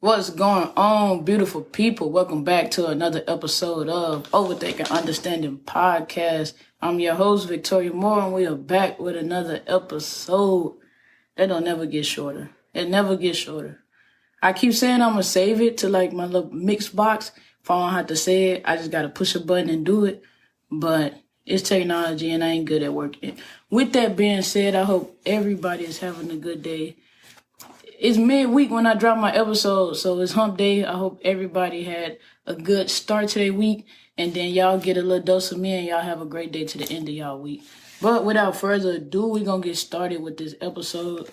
What's going on, beautiful people? Welcome back to another episode of Overthinking Understanding Podcast. I'm your host, Victoria Moore, and we are back with another episode. That don't never get shorter. It never gets shorter. I keep saying I'm going to save it to like my little mix box. If I don't have to say it, I just got to push a button and do it. But it's technology and I ain't good at working it. With that being said, I hope everybody is having a good day. It's midweek when I drop my episode, so it's hump day. I hope everybody had a good start to their week, and then y'all get a little dose of me, and y'all have a great day to the end of y'all week. But without further ado, we're going to get started with this episode.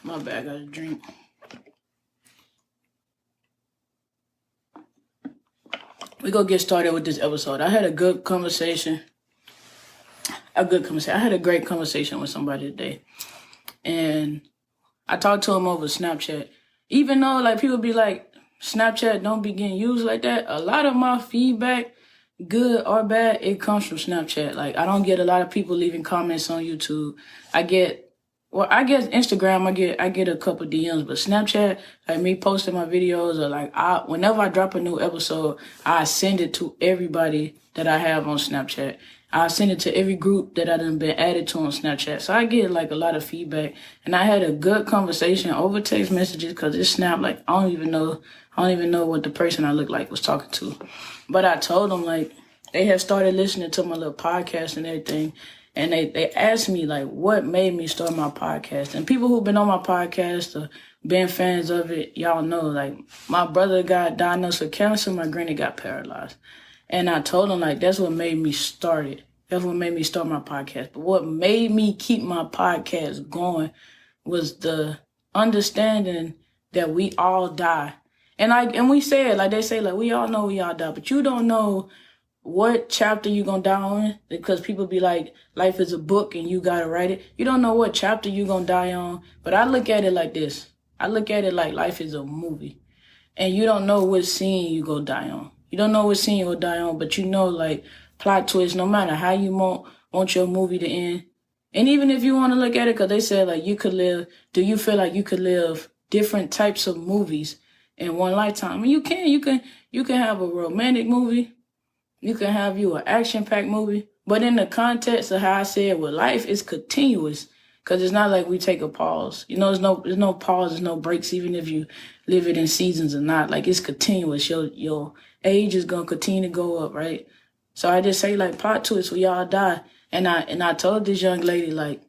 My bad, I got a drink. We're going to get started with this episode. I had a good conversation. I had a great conversation with somebody today. And I talked to him over Snapchat. Even though like people be like, Snapchat don't be getting used like that, a lot of my feedback, good or bad, it comes from Snapchat. Like I don't get a lot of people leaving comments on YouTube. I guess Instagram, I get a couple DMs, but Snapchat, like me posting my videos or like whenever I drop a new episode, I send it to everybody that I have on Snapchat. I send it to every group that I done been added to on Snapchat. So I get like a lot of feedback, and I had a good conversation over text messages because it's Snap. Like I don't even know what the person I look like was talking to, but I told them like they had started listening to my little podcast and everything. And they asked me, like, what made me start my podcast? And people who've been on my podcast or been fans of it, y'all know, like, my brother got diagnosed with cancer, my granny got paralyzed. And I told them, like, that's what made me start it. That's what made me start my podcast. But what made me keep my podcast going was the understanding that we all die. And we say it, like they say, like, we all know we all die, but you don't know what chapter you gonna die on, because people be like, life is a book and you gotta write it. You don't know what chapter you gonna die on. But I look at it like this. I look at it like life is a movie. And you don't know what scene you gonna die on. You don't know what scene you gonna die on, but you know, like, plot twist, no matter how you want your movie to end. And even if you want to look at it, because they said, like, do you feel like you could live different types of movies in one lifetime? And you can have a romantic movie. You can have an action-packed movie, but in the context of how I said with life, it's continuous, because it's not like we take a pause. You know, there's no pause, there's no breaks, even if you live it in seasons or not. Like, it's continuous. Your age is gonna continue to go up, right? So I just say, like, plot twist, we all die. And I told this young lady, like,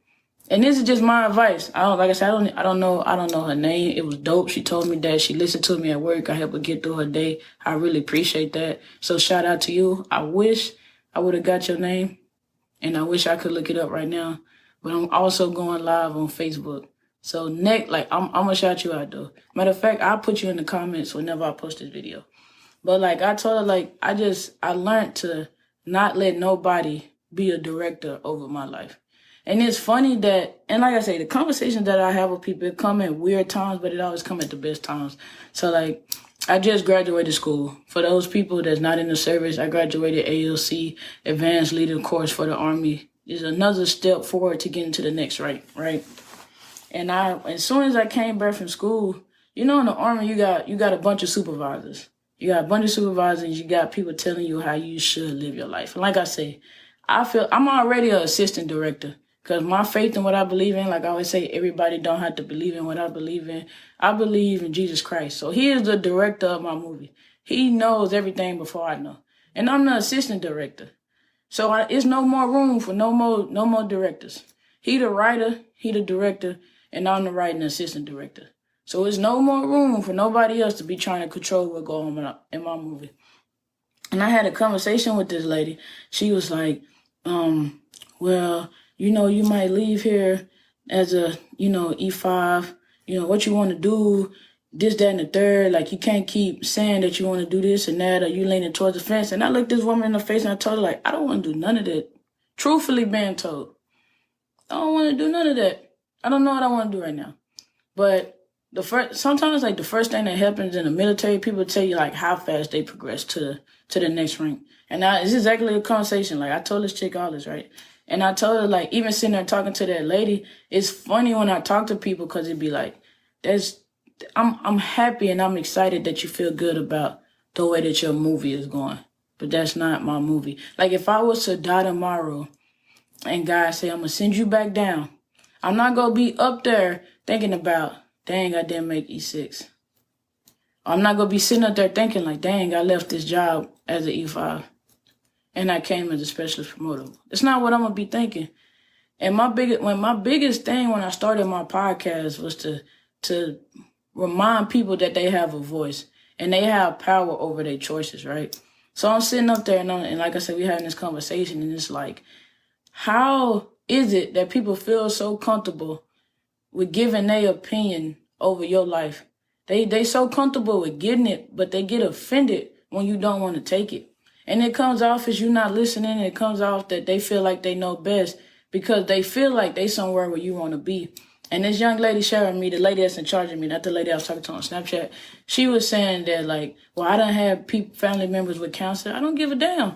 and this is just my advice. I don't know her name. It was dope. She told me that she listened to me at work. I helped her get through her day. I really appreciate that. So shout out to you. I wish I would have got your name, and I wish I could look it up right now. But I'm also going live on Facebook. So I'm gonna shout you out though. Matter of fact, I'll put you in the comments whenever I post this video. But like I told her, like I learned to not let nobody be a director over my life. And it's funny that, and like I say, the conversations that I have with people, it come at weird times, but it always come at the best times. So like, I just graduated school. For those people that's not in the service, I graduated ALC, Advanced Leader Course for the Army. It's another step forward to get into the next rank, right? And as soon as I came back from school, you know, in the Army, you got a bunch of supervisors. You got a bunch of supervisors, you got people telling you how you should live your life. And like I say, I feel I'm already an assistant director. Because my faith in what I believe in, like I always say, everybody don't have to believe in what I believe in. I believe in Jesus Christ. So he is the director of my movie. He knows everything before I know. And I'm the assistant director. So it's no more room for no more directors. He the writer, he the director, and I'm the writing assistant director. So there's no more room for nobody else to be trying to control what goes on in my movie. And I had a conversation with this lady. She was like, well, you know, you might leave here as a, E5, what you want to do, this, that, and the third. Like, you can't keep saying that you want to do this and that, or you leaning towards the fence. And I looked this woman in the face and I told her, like, I don't want to do none of that. Truthfully being told, I don't want to do none of that. I don't know what I want to do right now. But sometimes, like, the first thing that happens in the military, people tell you, like, how fast they progress to the next rank. And it's exactly a conversation. Like, I told this chick all this, right? And I told her, like, even sitting there talking to that lady, it's funny when I talk to people because it'd be like, that's I'm happy and I'm excited that you feel good about the way that your movie is going. But that's not my movie. Like if I was to die tomorrow and God say, I'm gonna send you back down, I'm not gonna be up there thinking about, dang, I didn't make E6. I'm not gonna be sitting up there thinking like, dang, I left this job as an E5 and I came as a specialist promoter. It's not what I'm gonna be thinking. And my biggest thing when I started my podcast was to remind people that they have a voice and they have power over their choices, right? So I'm sitting up there and like I said, we're having this conversation and it's like, how is it that people feel so comfortable with giving their opinion over your life? They so comfortable with getting it, but they get offended when you don't want to take it. And it comes off as you not listening. And it comes off that they feel like they know best because they feel like they somewhere where you want to be. And this young lady sharing me, the lady that's in charge of me, not the lady I was talking to on Snapchat, she was saying that like, well, I don't have family members with cancer. I don't give a damn.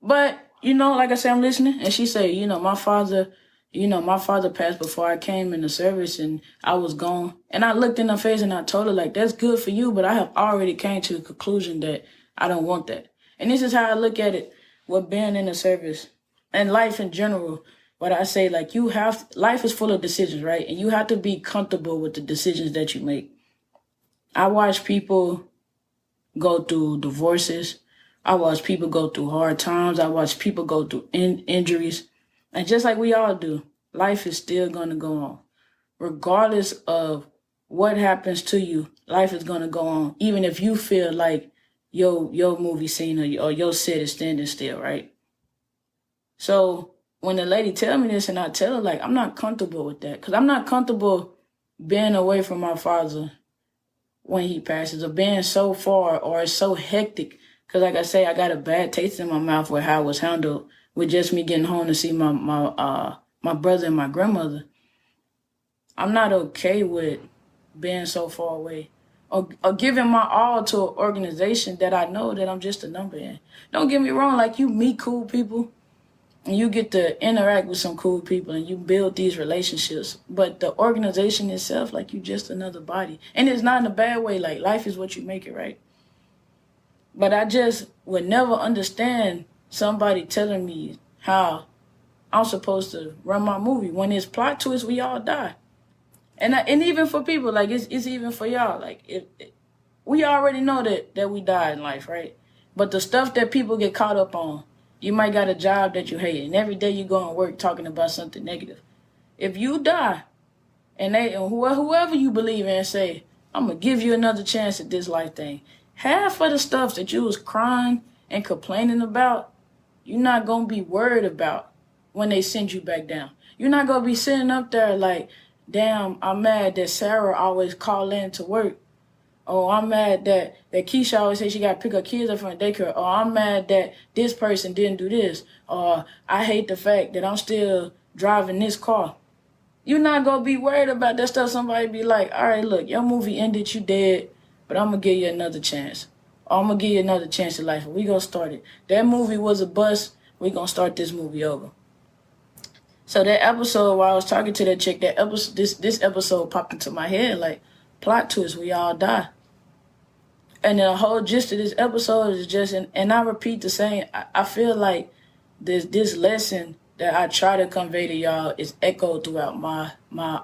But, like I said, I'm listening. And she said, my father passed before I came in the service and I was gone. And I looked in her face and I told her like, that's good for you, but I have already came to the conclusion that I don't want that. And this is how I look at it with being in the service and life in general. But I say like life is full of decisions, right? And you have to be comfortable with the decisions that you make. I watch people go through divorces. I watch people go through hard times. I watch people go through injuries. And just like we all do, life is still going to go on. Regardless of what happens to you, life is going to go on. Even if you feel like your movie scene or your set is standing still, right? So when the lady tell me this and I tell her, like, I'm not comfortable with that. Because I'm not comfortable being away from my father when he passes or being so far or it's so hectic. Because like I say, I got a bad taste in my mouth with how it was handled with just me getting home to see my brother and my grandmother. I'm not okay with being so far away or giving my all to an organization that I know that I'm just a number in. Don't get me wrong, like you meet cool people and you get to interact with some cool people and you build these relationships. But the organization itself, like you just another body. And it's not in a bad way, like life is what you make it, right? But I just would never understand somebody telling me how I'm supposed to run my movie when it's plot twist, we all die. And even for people, like it's even for y'all, like we already know that we die in life, right? But the stuff that people get caught up on, you might got a job that you hate, and every day you go to work talking about something negative. If you die, and whoever you believe in say, I'm gonna give you another chance at this life thing, half of the stuff that you was crying and complaining about, you're not gonna be worried about when they send you back down. You're not gonna be sitting up there like, damn, I'm mad that Sarah always call in to work. Oh, I'm mad that Keisha always says she got to pick her kids up from daycare. Or I'm mad that this person didn't do this. Or I hate the fact that I'm still driving this car. You're not going to be worried about that stuff. Somebody be like, all right, look, your movie ended, you dead, but I'm going to give you another chance. Or I'm going to give you another chance at life. We going to start it. That movie was a bust. We going to start this movie over. So that episode, while I was talking to that chick, this episode popped into my head like, plot twist, we all die. And the whole gist of this episode is just, and I repeat the same, I feel like this lesson that I try to convey to y'all is echoed throughout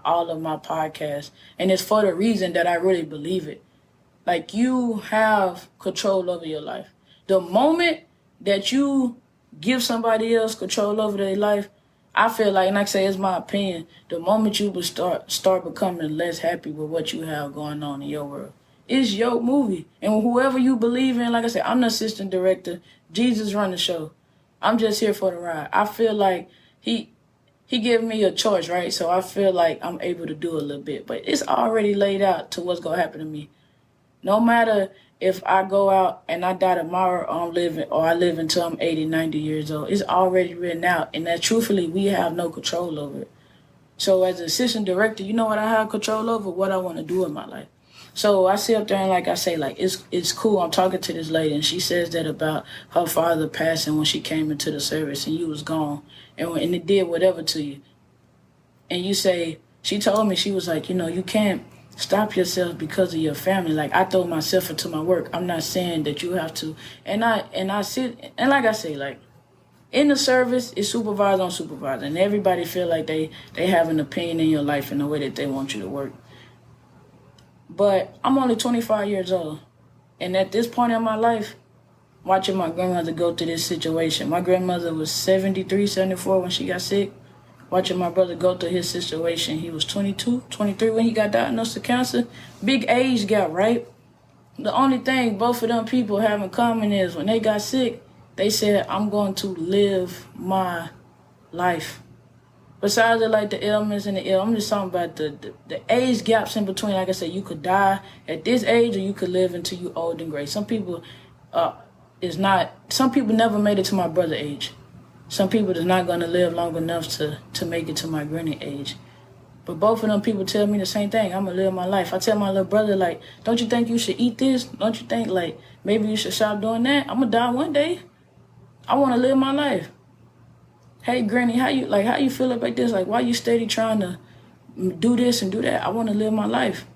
all of my podcasts. And it's for the reason that I really believe it. Like you have control over your life. The moment that you give somebody else control over their life, I feel like, and like I say, it's my opinion, the moment you will start becoming less happy with what you have going on in your world, it's your movie. And whoever you believe in, like I said, I'm the assistant director. Jesus run the show. I'm just here for the ride. I feel like he gave me a choice, right? So I feel like I'm able to do a little bit. But it's already laid out to what's going to happen to me. No matter if I go out and I die tomorrow or I live until I'm 80, 90 years old, it's already written out. And that truthfully, we have no control over it. So as an assistant director, you know what I have control over? What I want to do in my life. So I sit up there and like I say, like, it's cool. I'm talking to this lady and she says that about her father passing when she came into the service and you was gone and it did whatever to you. And you say, she told me, she was like, you can't stop yourself because of your family. Like, I throw myself into my work. I'm not saying that you have to. And I sit, and like I say, like, in the service, it's supervisor on supervisor, and everybody feel like they have an opinion in your life in the way that they want you to work. But I'm only 25 years old, and at this point in my life, watching my grandmother go through this situation. My grandmother was 73, 74 when she got sick. Watching my brother go through his situation. He was 22, 23 when he got diagnosed with cancer. Big age gap, right? The only thing both of them people have in common is when they got sick, they said, I'm going to live my life. Besides like the ailments and the ill, I'm just talking about the age gaps in between. Like I said, you could die at this age or you could live until you old and gray. Some people some people never made it to my brother age. Some people is not going to live long enough to make it to my granny age. But both of them people tell me the same thing. I'm going to live my life. I tell my little brother, like, don't you think you should eat this? Don't you think, like, maybe you should stop doing that? I'm going to die one day. I want to live my life. Hey, granny, how you feel about this? Like, why you steady trying to do this and do that? I want to live my life.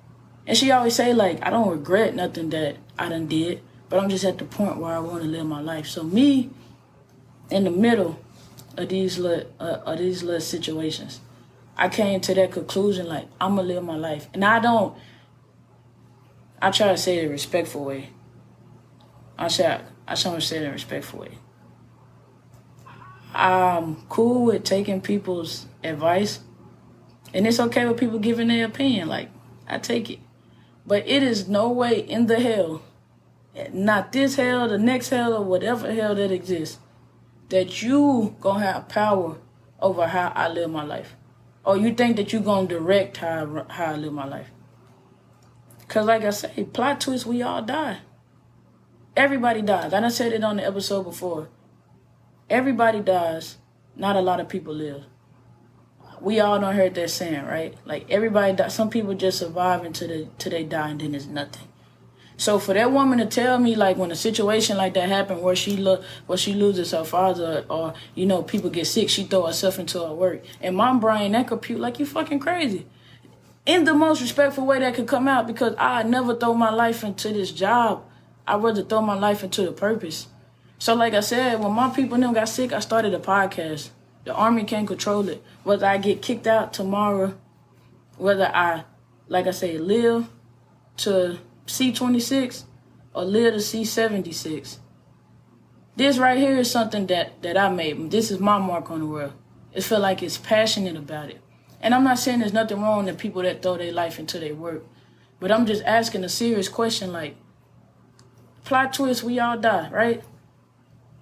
And she always say, like, I don't regret nothing that I done did, but I'm just at the point where I want to live my life. So me, in the middle of these little situations, I came to that conclusion, like, I'm going to live my life. And I try to say it in a respectful way. I try to say it in a respectful way. I'm cool with taking people's advice. And it's okay with people giving their opinion. Like, I take it. But it is no way in the hell, not this hell, the next hell, or whatever hell that exists, that you gonna have power over how I live my life. Or you think that you gonna direct how I live my life. Because like I say, plot twist, we all die. Everybody dies. I done said it on the episode before. Everybody dies. Not a lot of people live. We all done heard that saying, right? Like, everybody dies. Some people just survive until they die, and then there's nothing. So for that woman to tell me, like, when a situation like that happened where she loses her father, or, you know, people get sick, she throw herself into her work. And my brain, that compute like you fucking crazy. In the most respectful way that could come out, because I never throw my life into this job. I'd rather throw my life into the purpose. So like I said, when my people and them got sick, I started a podcast. The Army can't control it. Whether I get kicked out tomorrow, whether I, like I say, live to C26 or live to C76. This right here is something that I made. This is my mark on the world. It feel like it's passionate about it. And I'm not saying there's nothing wrong with people that throw their life into their work. But I'm just asking a serious question, like, plot twist, we all die, right?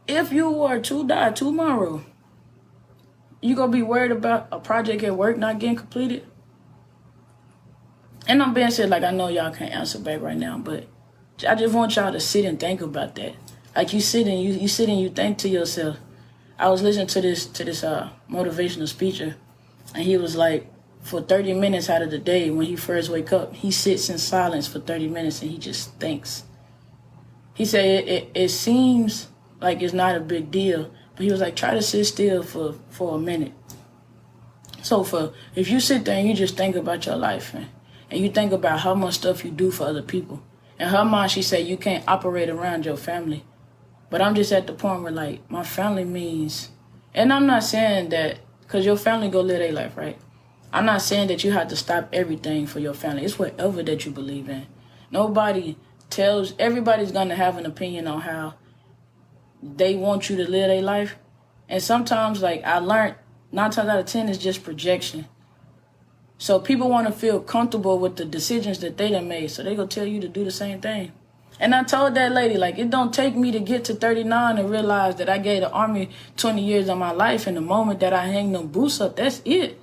If you were to die tomorrow, you gonna be worried about a project at work not getting completed? And I'm being said, like, I know y'all can't answer back right now, but I just want y'all to sit and think about that. Like, you sit and you think to yourself. I was listening to this motivational speaker, and he was like, for 30 minutes out of the day, when he first wake up, he sits in silence for 30 minutes and he just thinks. He said it seems like it's not a big deal, but he was like, try to sit still for a minute. So if you sit there and you just think about your life, and you think about how much stuff you do for other people. In her mind, she said you can't operate around your family. But I'm just at the point where, like, my family means, and I'm not saying that, because your family go live their life, right? I'm not saying that you have to stop everything for your family. It's whatever that you believe in. Everybody's going to have an opinion on how they want you to live their life. And sometimes, like, I learned, 9 times out of 10 is just projection. So people want to feel comfortable with the decisions that they done made. So they gonna tell you to do the same thing. And I told that lady, like, it don't take me to get to 39 and realize that I gave the Army 20 years of my life. And the moment that I hang them boots up, that's it.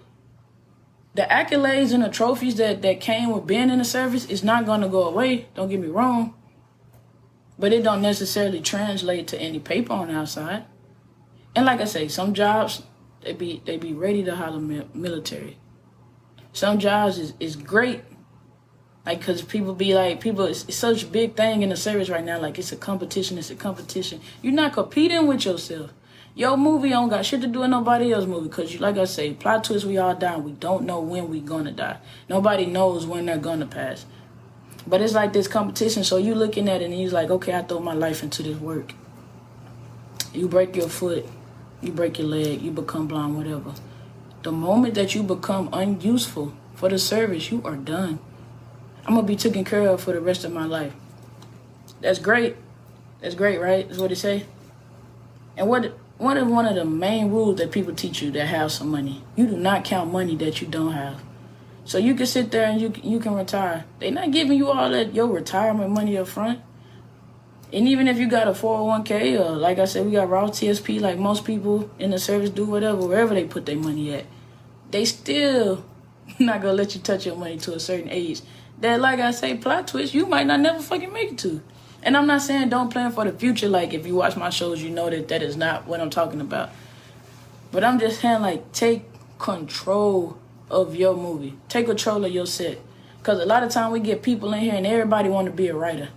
The accolades and the trophies that came with being in the service is not gonna go away. Don't get me wrong. But it don't necessarily translate to any paper on the outside. And like I say, some jobs, they be ready to holler military. Some jobs is great, like, because it's such a big thing in the service right now. Like, it's a competition. You're not competing with yourself. Your movie don't got shit to do with nobody else's movie. Because, like I say, plot twist, we all die. We don't know when we gonna die. Nobody knows when they're gonna pass. But it's like this competition. So you looking at it and you're like, okay, I throw my life into this work. You break your foot. You break your leg. You become blind, whatever. The moment that you become unuseful for the service, you are done. I'm going to be taken care of for the rest of my life. That's great. That's great, right? That's what they say. And what is one of the main rules that people teach you that have some money? You do not count money that you don't have. So you can sit there and you can retire. They're not giving you all that your retirement money up front. And even if you got a 401k or, like I said, we got Roth TSP, like most people in the service do, whatever, wherever they put their money at, they still not going to let you touch your money to a certain age. That, like I say, plot twist, you might not never fucking make it to. And I'm not saying don't plan for the future. Like, if you watch my shows, you know that is not what I'm talking about. But I'm just saying, like, take control of your movie. Take control of your set. Because a lot of time we get people in here and everybody want to be a writer.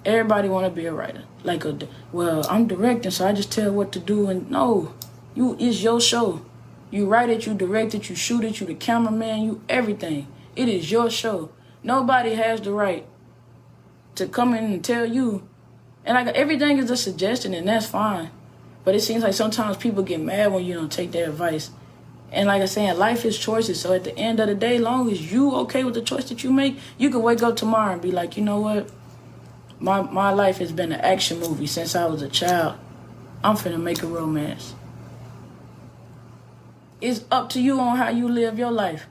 Everybody want to be a writer. Like, well, I'm directing, so I just tell what to do. And no, it's your show. You write it, you direct it, you shoot it, you the cameraman, you everything. It is your show. Nobody has the right to come in and tell you. And like everything is a suggestion, and that's fine. But it seems like sometimes people get mad when you don't take their advice. And like I said, life is choices. So at the end of the day, long as you okay with the choice that you make, you can wake up tomorrow and be like, you know what? My life has been an action movie since I was a child. I'm finna make a romance. It's up to you on how you live your life.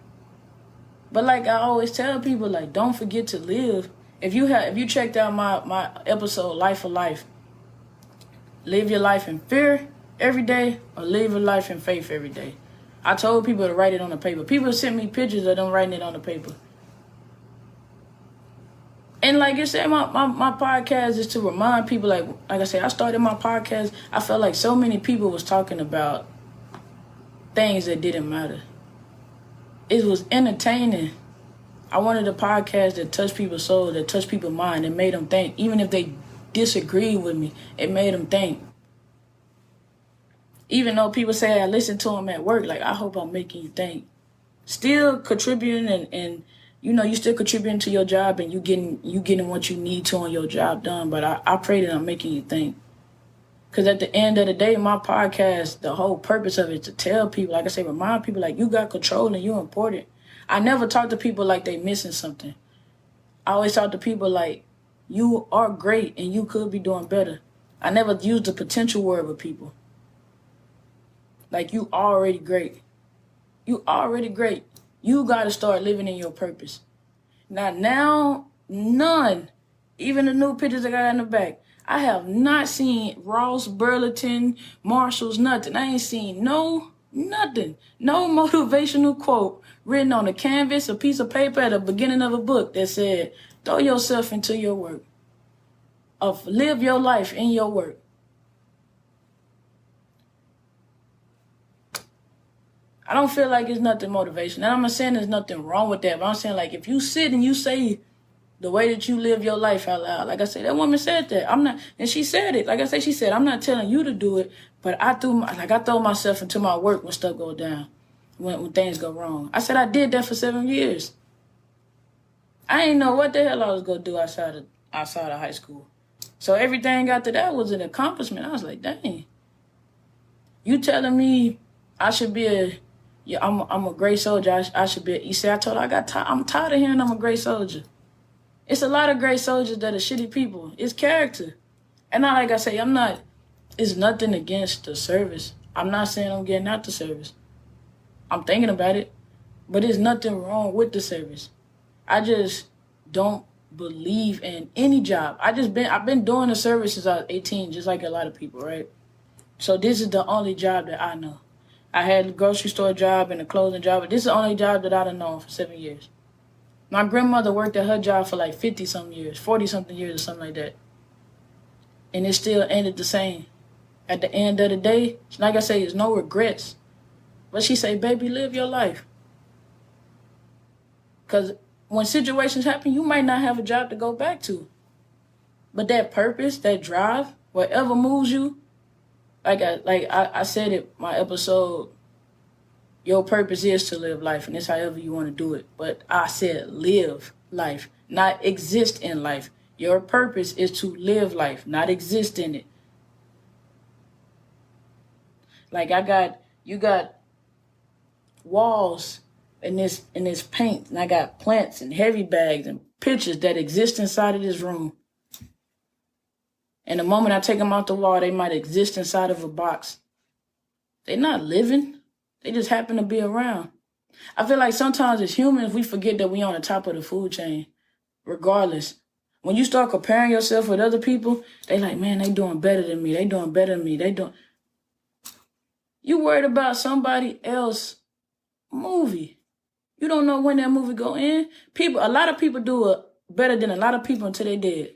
But like I always tell people, like, don't forget to live. If you checked out my episode, Life for Life, live your life in fear every day or live your life in faith every day. I told people to write it on the paper. People sent me pictures of them writing it on the paper. And like I said, my podcast is to remind people, like I said, I started my podcast. I felt like so many people was talking about things that didn't matter. It was entertaining. I wanted a podcast that touched people's soul, that touched people's mind, that made them think. Even if they disagreed with me, it made them think. Even though people say I listen to them at work, like, I hope I'm making you think. Still contributing and you know, you still contributing to your job and you getting what you need to on your job done. But I pray that I'm making you think. Because at the end of the day, my podcast, the whole purpose of it is to tell people, like I say, remind people, like, you got control and you're important. I never talk to people like they missing something. I always talk to people like, you are great and you could be doing better. I never use the potential word with people. Like, you already great. You already great. You got to start living in your purpose. Now, none, even the new pictures I got in the back, I have not seen Ross, Burlington, Marshalls, nothing. I ain't seen nothing. No motivational quote written on a canvas, a piece of paper at the beginning of a book that said, throw yourself into your work. Live your life in your work. I don't feel like it's nothing motivation. And I'm not saying there's nothing wrong with that, but I'm saying, like, if you sit and you say the way that you live your life out loud, like I said, that woman said that. And she said it. Like I said, she said, I'm not telling you to do it, but I throw myself into my work when stuff go down, when things go wrong. I said I did that for 7 years. I ain't know what the hell I was gonna do outside of high school. So everything after that was an accomplishment. I was like, dang. You telling me I should be I'm a great soldier. I should be. You see, I told her I'm tired of hearing I'm a great soldier. It's a lot of great soldiers that are shitty people. It's character. And like I say, it's nothing against the service. I'm not saying I'm getting out the service. I'm thinking about it. But there's nothing wrong with the service. I just don't believe in any job. I've been doing the service since I was 18, just like a lot of people, right? So this is the only job that I know. I had a grocery store job and a clothing job, but this is the only job that I've known for 7 years. My grandmother worked at her job for like 50-something years, 40-something years or something like that. And it still ended the same. At the end of the day, like I say, there's no regrets. But she say, baby, live your life. Because when situations happen, you might not have a job to go back to. But that purpose, that drive, whatever moves you, I said it, my episode, your purpose is to live life, and it's however you want to do it. But I said live life, not exist in life. Your purpose is to live life, not exist in it. Like you got walls in this paint, and I got plants and heavy bags and pictures that exist inside of this room. And the moment I take them out the wall, they might exist inside of a box. They're not living. They just happen to be around. I feel like sometimes as humans, we forget that we on the top of the food chain, regardless. When you start comparing yourself with other people, they like, man, they doing better than me. They doing better than me. You worried about somebody else movie. You don't know when that movie go in. A lot of people do it better than a lot of people until they dead.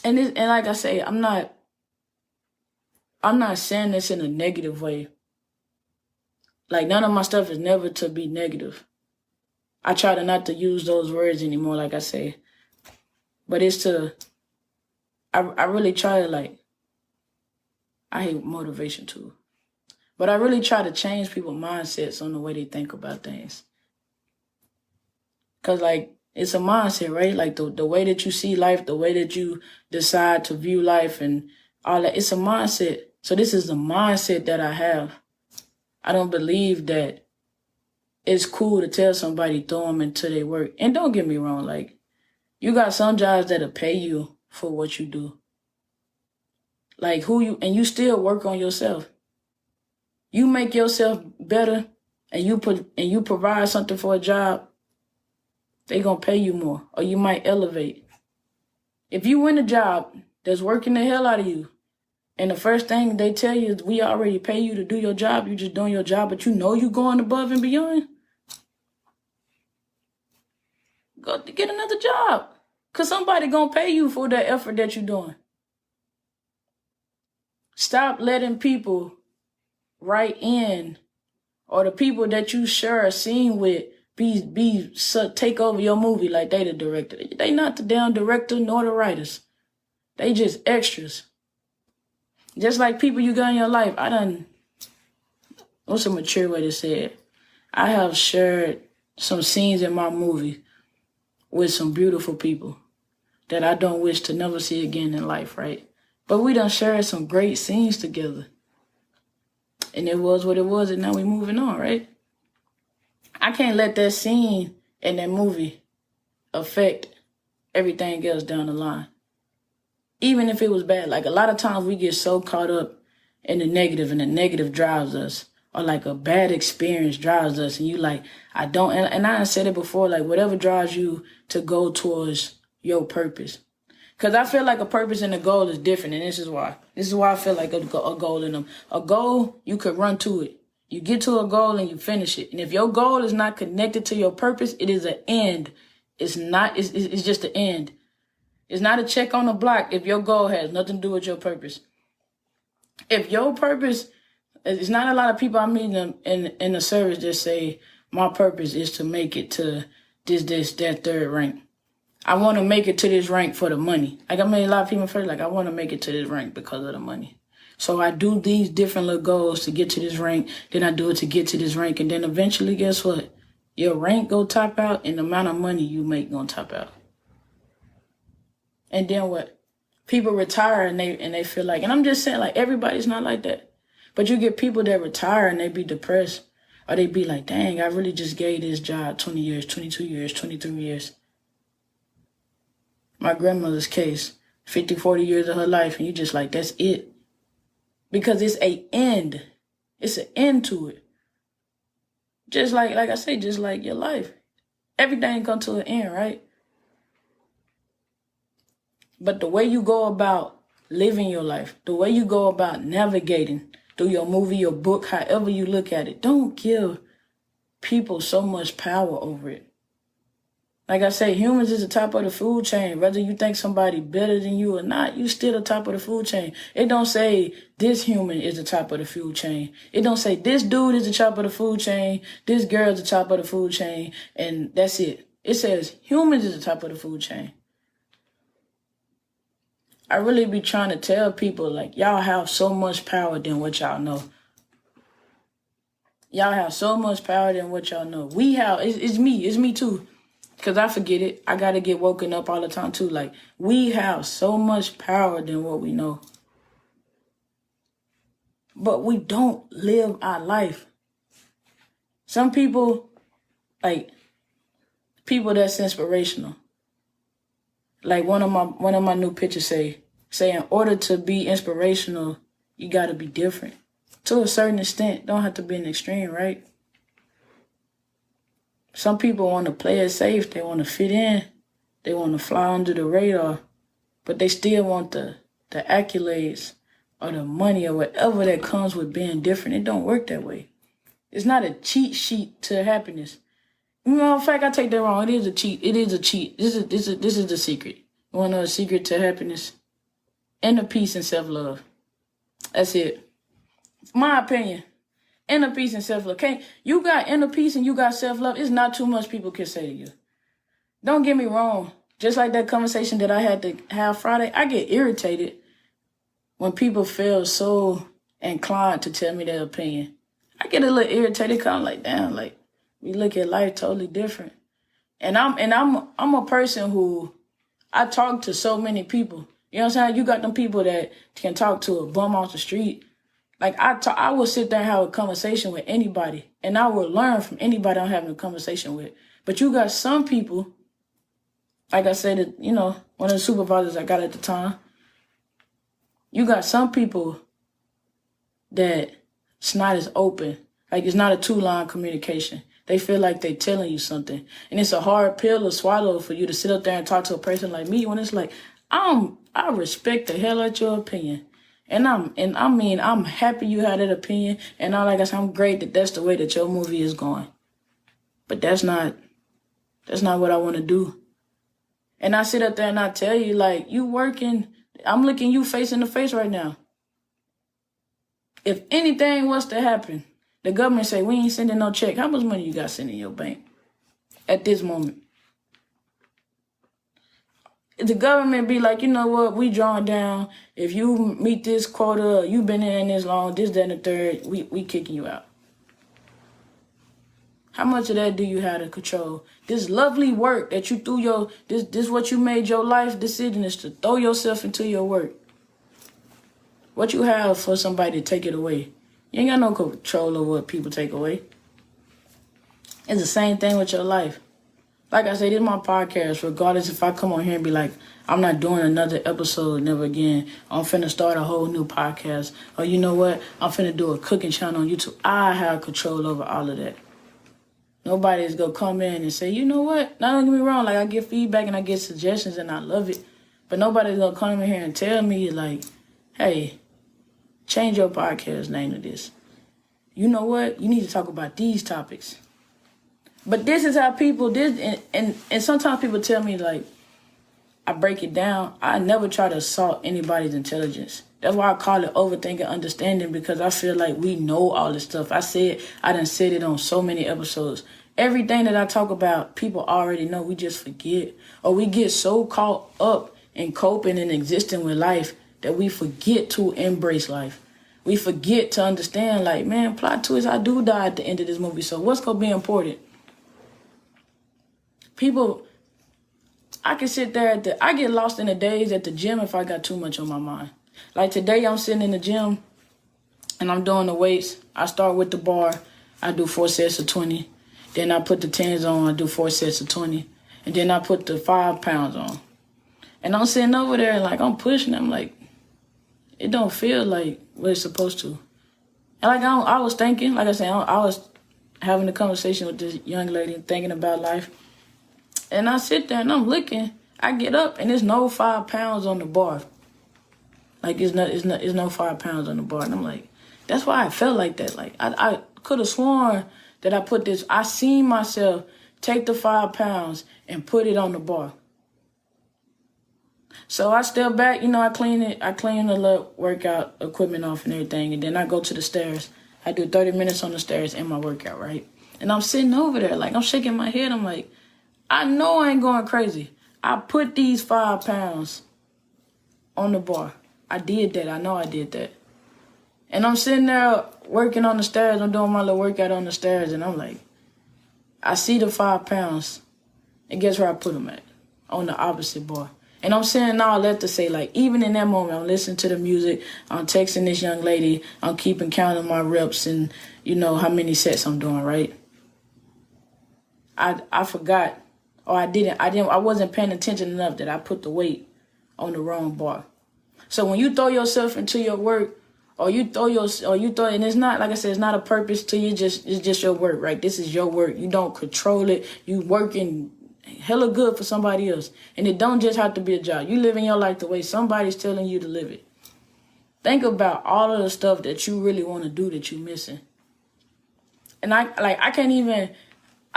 And like I say, I'm not saying this in a negative way. Like, none of my stuff is never to be negative. I try to not to use those words anymore, like I say. But it's I really try to, I hate motivation too. But I really try to change people's mindsets on the way they think about things. Because, it's a mindset, right? Like, the way that you see life, the way that you decide to view life and all that, it's a mindset. So this is the mindset that I have. I don't believe that it's cool to tell somebody throw them into their work. And don't get me wrong, you got some jobs that'll pay you for what you do. And you still work on yourself. You make yourself better and you provide something for a job, they gonna pay you more, or you might elevate. If you win a job that's working the hell out of you, and the first thing they tell you is we already pay you to do your job, you just doing your job, but you know you going above and beyond, go get another job. Because somebody gonna pay you for that effort that you're doing. Stop letting people write in, or the people that you share a scene with, take over your movie like they the director. They not the damn director nor the writers. They just extras. Just like people you got in your life. What's a mature way to say it? I have shared some scenes in my movie with some beautiful people that I don't wish to never see again in life, right? But we done shared some great scenes together. And it was what it was, and now we moving on, right? I can't let that scene in that movie affect everything else down the line. Even if it was bad. A lot of times we get so caught up in the negative, and the negative drives us. Or a bad experience drives us, and you I don't, and I said it before, whatever drives you to go towards your purpose. Because I feel like a purpose and a goal is different, and this is why. This is why I feel like a goal in them. A goal, you could run to it. You get to a goal and you finish it. And if your goal is not connected to your purpose, it is an end. It's just an end. It's not a check on the block if your goal has nothing to do with your purpose. If your purpose, it's not a lot of people I meet in the service that say, my purpose is to make it to that third rank. I want to make it to this rank for the money. I made a lot of people first, I want to make it to this rank because of the money. So I do these different little goals to get to this rank. Then I do it to get to this rank. And then eventually, guess what? Your rank go top out, and the amount of money you make gonna top out. And then what? People retire and they feel like, and I'm just saying, everybody's not like that. But you get people that retire and they be depressed. Or they be like, dang, I really just gave this job 20 years, 22 years, 23 years. My grandmother's case, 50, 40 years of her life, and you just that's it. Because it's an end. It's an end to it. Just like I say, just like your life. Everything comes to an end, right? But the way you go about living your life, the way you go about navigating through your movie, your book, however you look at it, don't give people so much power over it. Like I say, humans is the top of the food chain. Whether you think somebody better than you or not, you still the top of the food chain. It don't say this human is the top of the food chain. It don't say this dude is the top of the food chain, this girl is the top of the food chain, and that's it. It says humans is the top of the food chain. I really be trying to tell people, like, y'all have so much power than what y'all know. Y'all have so much power than what y'all know. We have, it's me too. Because I forget it. I got to get woken up all the time too. Like, we have so much power than what we know. But we don't live our life. Some people, like, people that's inspirational. Like one of my new pictures say in order to be inspirational, you got to be different. To a certain extent, don't have to be an extreme, right? Some people want to play it safe. They want to fit in. They want to fly under the radar, but they still want the accolades or the money or whatever that comes with being different. It don't work that way. It's not a cheat sheet to happiness. You know, in fact, I take that wrong. It is a cheat. It is a cheat. This is the secret. You want to know the secret to happiness? Inner peace and self-love. That's it. My opinion. Inner peace and self-love. You got inner peace and you got self-love. It's not too much people can say to you. Don't get me wrong. Just like that conversation that I had to have Friday, I get irritated when people feel so inclined to tell me their opinion. I get a little irritated, kind of like, damn, like, we look at life totally different. And I'm a person who, I talk to so many people. You know what I'm saying? You got them people that can talk to a bum off the street. Like, I will sit there and have a conversation with anybody, and I will learn from anybody I'm having a conversation with. But you got some people, like I said, you know, one of the supervisors I got at the time, you got some people that it's not as open. Like, it's not a two-line communication. They feel like they telling you something. And it's a hard pill to swallow for you to sit up there and talk to a person like me when it's like, I respect the hell out your opinion. And I'm happy you had that opinion. And like I said, I'm great that that's the way that your movie is going. But that's not what I want to do. And I sit up there and I tell you, like, you working, I'm looking you face in the face right now. If anything was to happen, the government say, we ain't sending no check. How much money you got sitting in your bank at this moment? The government be like, you know what, we drawing down. If you meet this quota, you been in this long, this, that, and the third, we kicking you out. How much of that do you have to control? This lovely work that you threw this what you made your life decision is to throw yourself into your work. What you have for somebody to take it away? You ain't got no control over what people take away. It's the same thing with your life. Like I said, this is my podcast. Regardless if I come on here and be like, I'm not doing another episode never again. I'm finna start a whole new podcast. Or you know what? I'm finna do a cooking channel on YouTube. I have control over all of that. Nobody's gonna come in and say, you know what? Now, don't get me wrong. Like, I get feedback and I get suggestions and I love it. But nobody's gonna come in here and tell me, like, hey, change your podcast name to this. You know what? You need to talk about these topics. But this is how people did, and sometimes people tell me, like, I break it down. I never try to assault anybody's intelligence. That's why I call it overthinking understanding, because I feel like we know all this stuff. I done said it on so many episodes. Everything that I talk about, people already know. We just forget. Or we get so caught up in coping and existing with life that we forget to embrace life. We forget to understand, like, man, plot twist, I do die at the end of this movie. So what's going to be important? People, I can sit there I get lost in the days at the gym if I got too much on my mind. Like today, I'm sitting in the gym and I'm doing the weights. I start with the bar. I do 4 sets of 20. Then I put the 10s on. I do 4 sets of 20. And then I put the 5 pounds on. And I'm sitting over there like I'm pushing. I'm like, it don't feel like what it's supposed to. And like I was thinking, like I said, I was having a conversation with this young lady and thinking about life. And I sit there and I'm looking. I get up and there's no 5 pounds on the bar. Like it's no 5 pounds on the bar. And I'm like, that's why I felt like that. Like I could have sworn that I put this. I seen myself take the 5 pounds and put it on the bar. So I step back, you know, I clean the little workout equipment off and everything, and then I go to the stairs. I do 30 minutes on the stairs in my workout, right? And I'm sitting over there, like I'm shaking my head. I'm like, I know I ain't going crazy. I put these 5 pounds on the bar. I did that. I know I did that. And I'm sitting there working on the stairs. I'm doing my little workout on the stairs, and I'm like, I see the 5 pounds, and guess where I put them at? On the opposite bar. And I'm saying all that to say, like, even in that moment, I'm listening to the music, I'm texting this young lady, I'm keeping count of my reps and, you know, how many sets I'm doing, right? I forgot, or I wasn't paying attention enough that I put the weight on the wrong bar. So when you throw yourself into your work, and it's not, like I said, it's not a purpose to you, it's just your work, right? This is your work. You don't control it. You working hella good for somebody else. And it don't just have to be a job. You living your life the way somebody's telling you to live it. Think about all of the stuff that you really want to do that you're missing. And I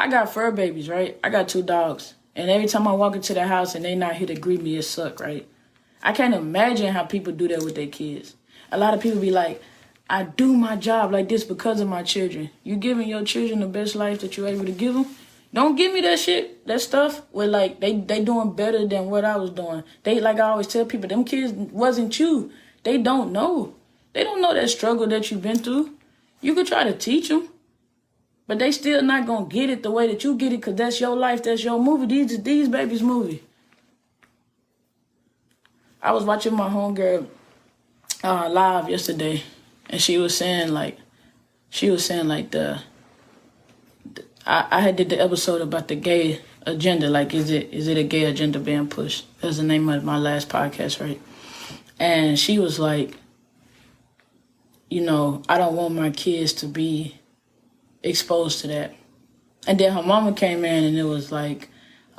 got fur babies, right? I got 2 dogs. And every time I walk into the house and they not here to greet me, it suck, right? I can't imagine how people do that with their kids. A lot of people be like, I do my job like this because of my children. You giving your children the best life that you're able to give them? Don't give me that shit, that stuff where like they doing better than what I was doing. They, like I always tell people, them kids wasn't you. They don't know. They don't know that struggle that you've been through. You could try to teach them, but they still not gonna get it the way that you get it because that's your life, that's your movie. These babies' movie. I was watching my homegirl live yesterday, and she was saying like I had did the episode about the gay agenda. Like, is it a gay agenda being pushed? That's the name of my last podcast, right? And she was like, you know, I don't want my kids to be exposed to that. And then her mama came in, and it was like,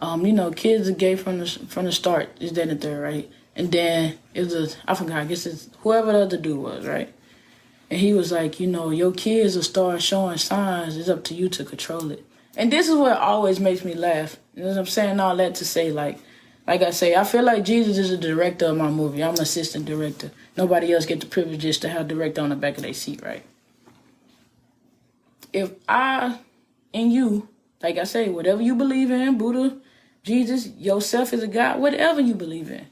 you know, kids are gay from the start. Is that and third, right? And then it was I forgot. I guess it's whoever the other dude was, right? And he was like, you know, your kids will start showing signs. It's up to you to control it. And this is what always makes me laugh. You know what I'm saying? All that to say, like I say, I feel like Jesus is the director of my movie. I'm an assistant director. Nobody else get the privileges to have director on the back of their seat, right? If I and you, like I say, whatever you believe in, Buddha, Jesus, yourself is a God, whatever you believe in,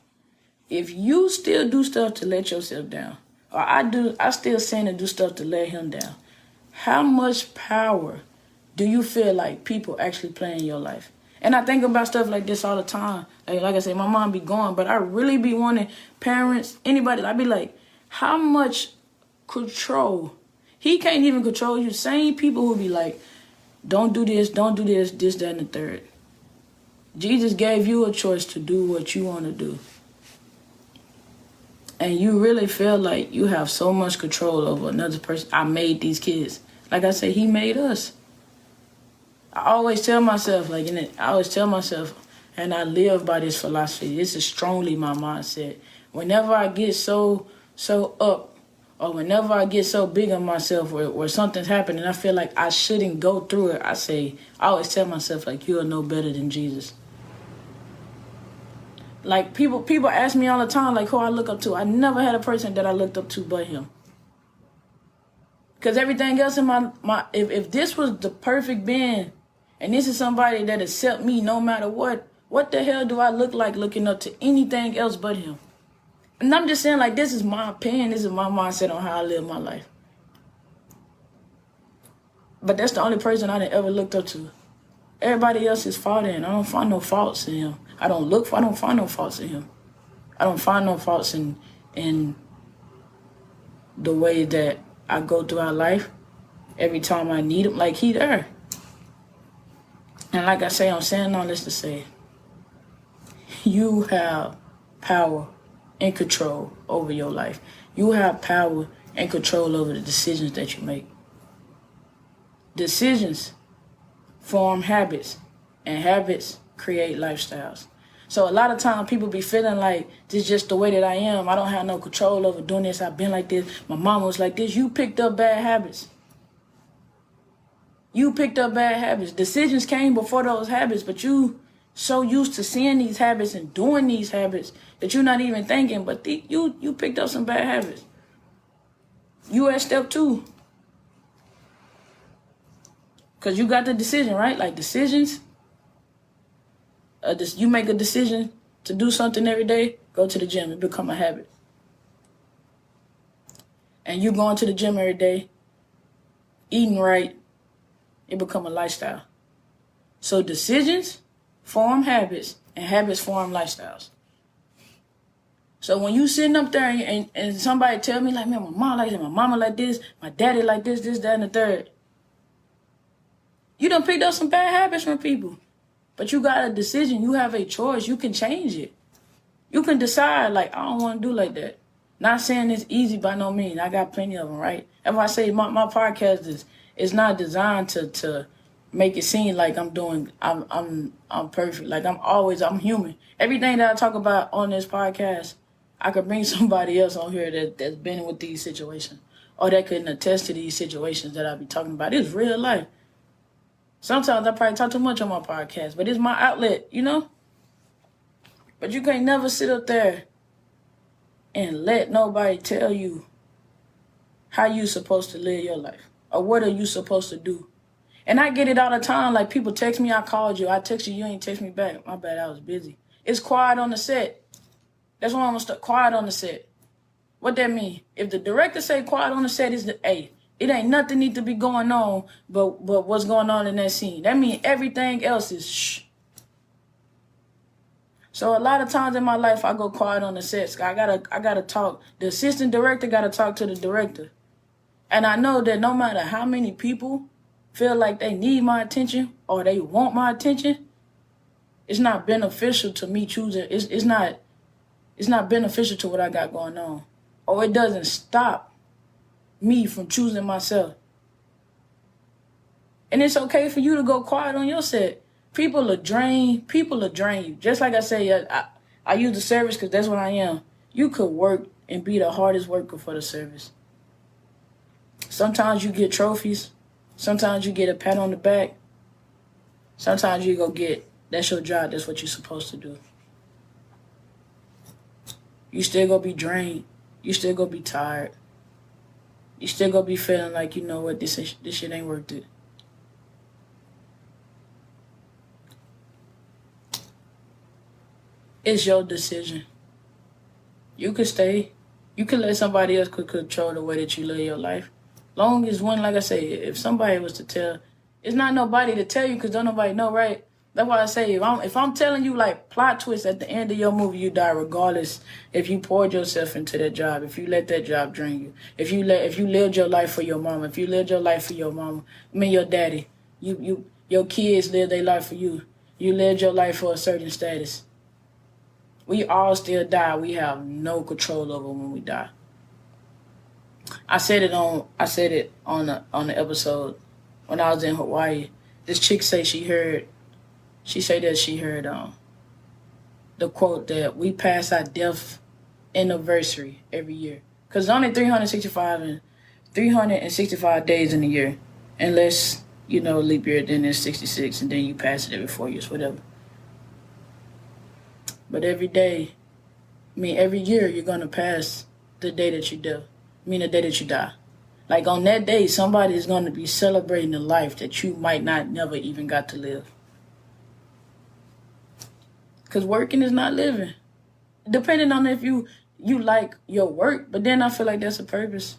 if you still do stuff to let yourself down, or I still sin and do stuff to let him down, how much power do you feel like people actually play in your life? And I think about stuff like this all the time. Like I say, my mom be gone, but I really be wanting parents, anybody, I be like, how much control? He can't even control you. Same people who be like, don't do this, this, that, and the third. Jesus gave you a choice to do what you want to do. And you really feel like you have so much control over another person. I made these kids. Like I said, he made us. I always tell myself, and I live by this philosophy. This is strongly my mindset. Whenever I get so up, or whenever I get so big on myself where something's happening, I feel like I shouldn't go through it. I always tell myself, like, you'll know better than Jesus. Like, people ask me all the time, like, who I look up to. I never had a person that I looked up to but him. Because everything else in if this was the perfect being, and this is somebody that accept me no matter what the hell do I look like looking up to anything else but him? And I'm just saying, like, this is my opinion. This is my mindset on how I live my life. But that's the only person I done ever looked up to. Everybody else is faulting. I don't find no faults in him. I don't find no faults in him. I don't find no faults in the way that I go through our life. Every time I need him, like, he there. And like I say, I'm saying all this to say, you have power and control over your life. You have power and control over the decisions that you make. Decisions form habits, and habits create lifestyles. So a lot of times people be feeling like this is just the way that I am. I don't have no control over doing this. I've been like this. My mom was like this. You picked up bad habits. You picked up bad habits. Decisions came before those habits, but you so used to seeing these habits and doing these habits that you're not even thinking, but you picked up some bad habits. You at step 2. Because you got the decision, right? Like decisions, you make a decision to do something every day, go to the gym. It become a habit. And you going to the gym every day, eating right, it become a lifestyle. So decisions form habits, and habits form lifestyles. So when you sitting up there and somebody tell me like, man, my mom like this, my mama like this, my daddy like this, that, and the third. You done picked up some bad habits from people. But you got a decision. You have a choice. You can change it. You can decide, like, I don't want to do like that. Not saying it's easy by no means. I got plenty of them, right? If I say my podcast is not designed to make it seem like I'm perfect. Like I'm human. Everything that I talk about on this podcast, I could bring somebody else on here that's been with these situations, or that can attest to these situations that I be talking about. It's real life. Sometimes I probably talk too much on my podcast, but it's my outlet, you know? But you can't never sit up there and let nobody tell you how you supposed to live your life or what are you supposed to do. And I get it all the time. Like, people text me, I called you. I text you, you ain't text me back. My bad, I was busy. It's quiet on the set. That's why I'm going to start quiet on the set. What that mean? If the director say quiet on the set, is the A. It ain't nothing need to be going on but what's going on in that scene. That means everything else is shh. So a lot of times in my life, I go quiet on the sets. I gotta talk. The assistant director gotta talk to the director. And I know that no matter how many people feel like they need my attention or they want my attention, it's not beneficial to me choosing. It's not beneficial to what I got going on. Or it doesn't stop me from choosing myself. And it's okay for you to go quiet on your set. People will drain you. Just like I say, I use the service because that's what I am. You could work and be the hardest worker for the service. Sometimes you get trophies. Sometimes you get a pat on the back. Sometimes you go get, that's your job. That's what you're supposed to do. You still gonna be drained. You still gonna be tired. You still gonna be feeling like, you know what, this shit ain't worth it. It's your decision. You could stay. You can let somebody else could control the way that you live your life. Long as one, like I say, if somebody was to tell, it's not nobody to tell you because don't nobody know, right? That's why I say if I'm telling you like plot twist at the end of your movie, you die regardless if you poured yourself into that job, if you let that job drain you, if you lived your life for your mama, if you lived your life for your mama, your daddy, your kids lived their life for you. You lived your life for a certain status. We all still die. We have no control over when we die. I said it on the episode when I was in Hawaii. This chick say she heard the quote that we pass our death anniversary every year. Because there's only 365 days in a year. Unless, leap year, then there's 66, and then you pass it every 4 years, whatever. But every year you're going to pass the day that you die. The day that you die. Like on that day, somebody is going to be celebrating the life that you might not never even got to live. Because working is not living. Depending on if you like your work, but then I feel like that's a purpose.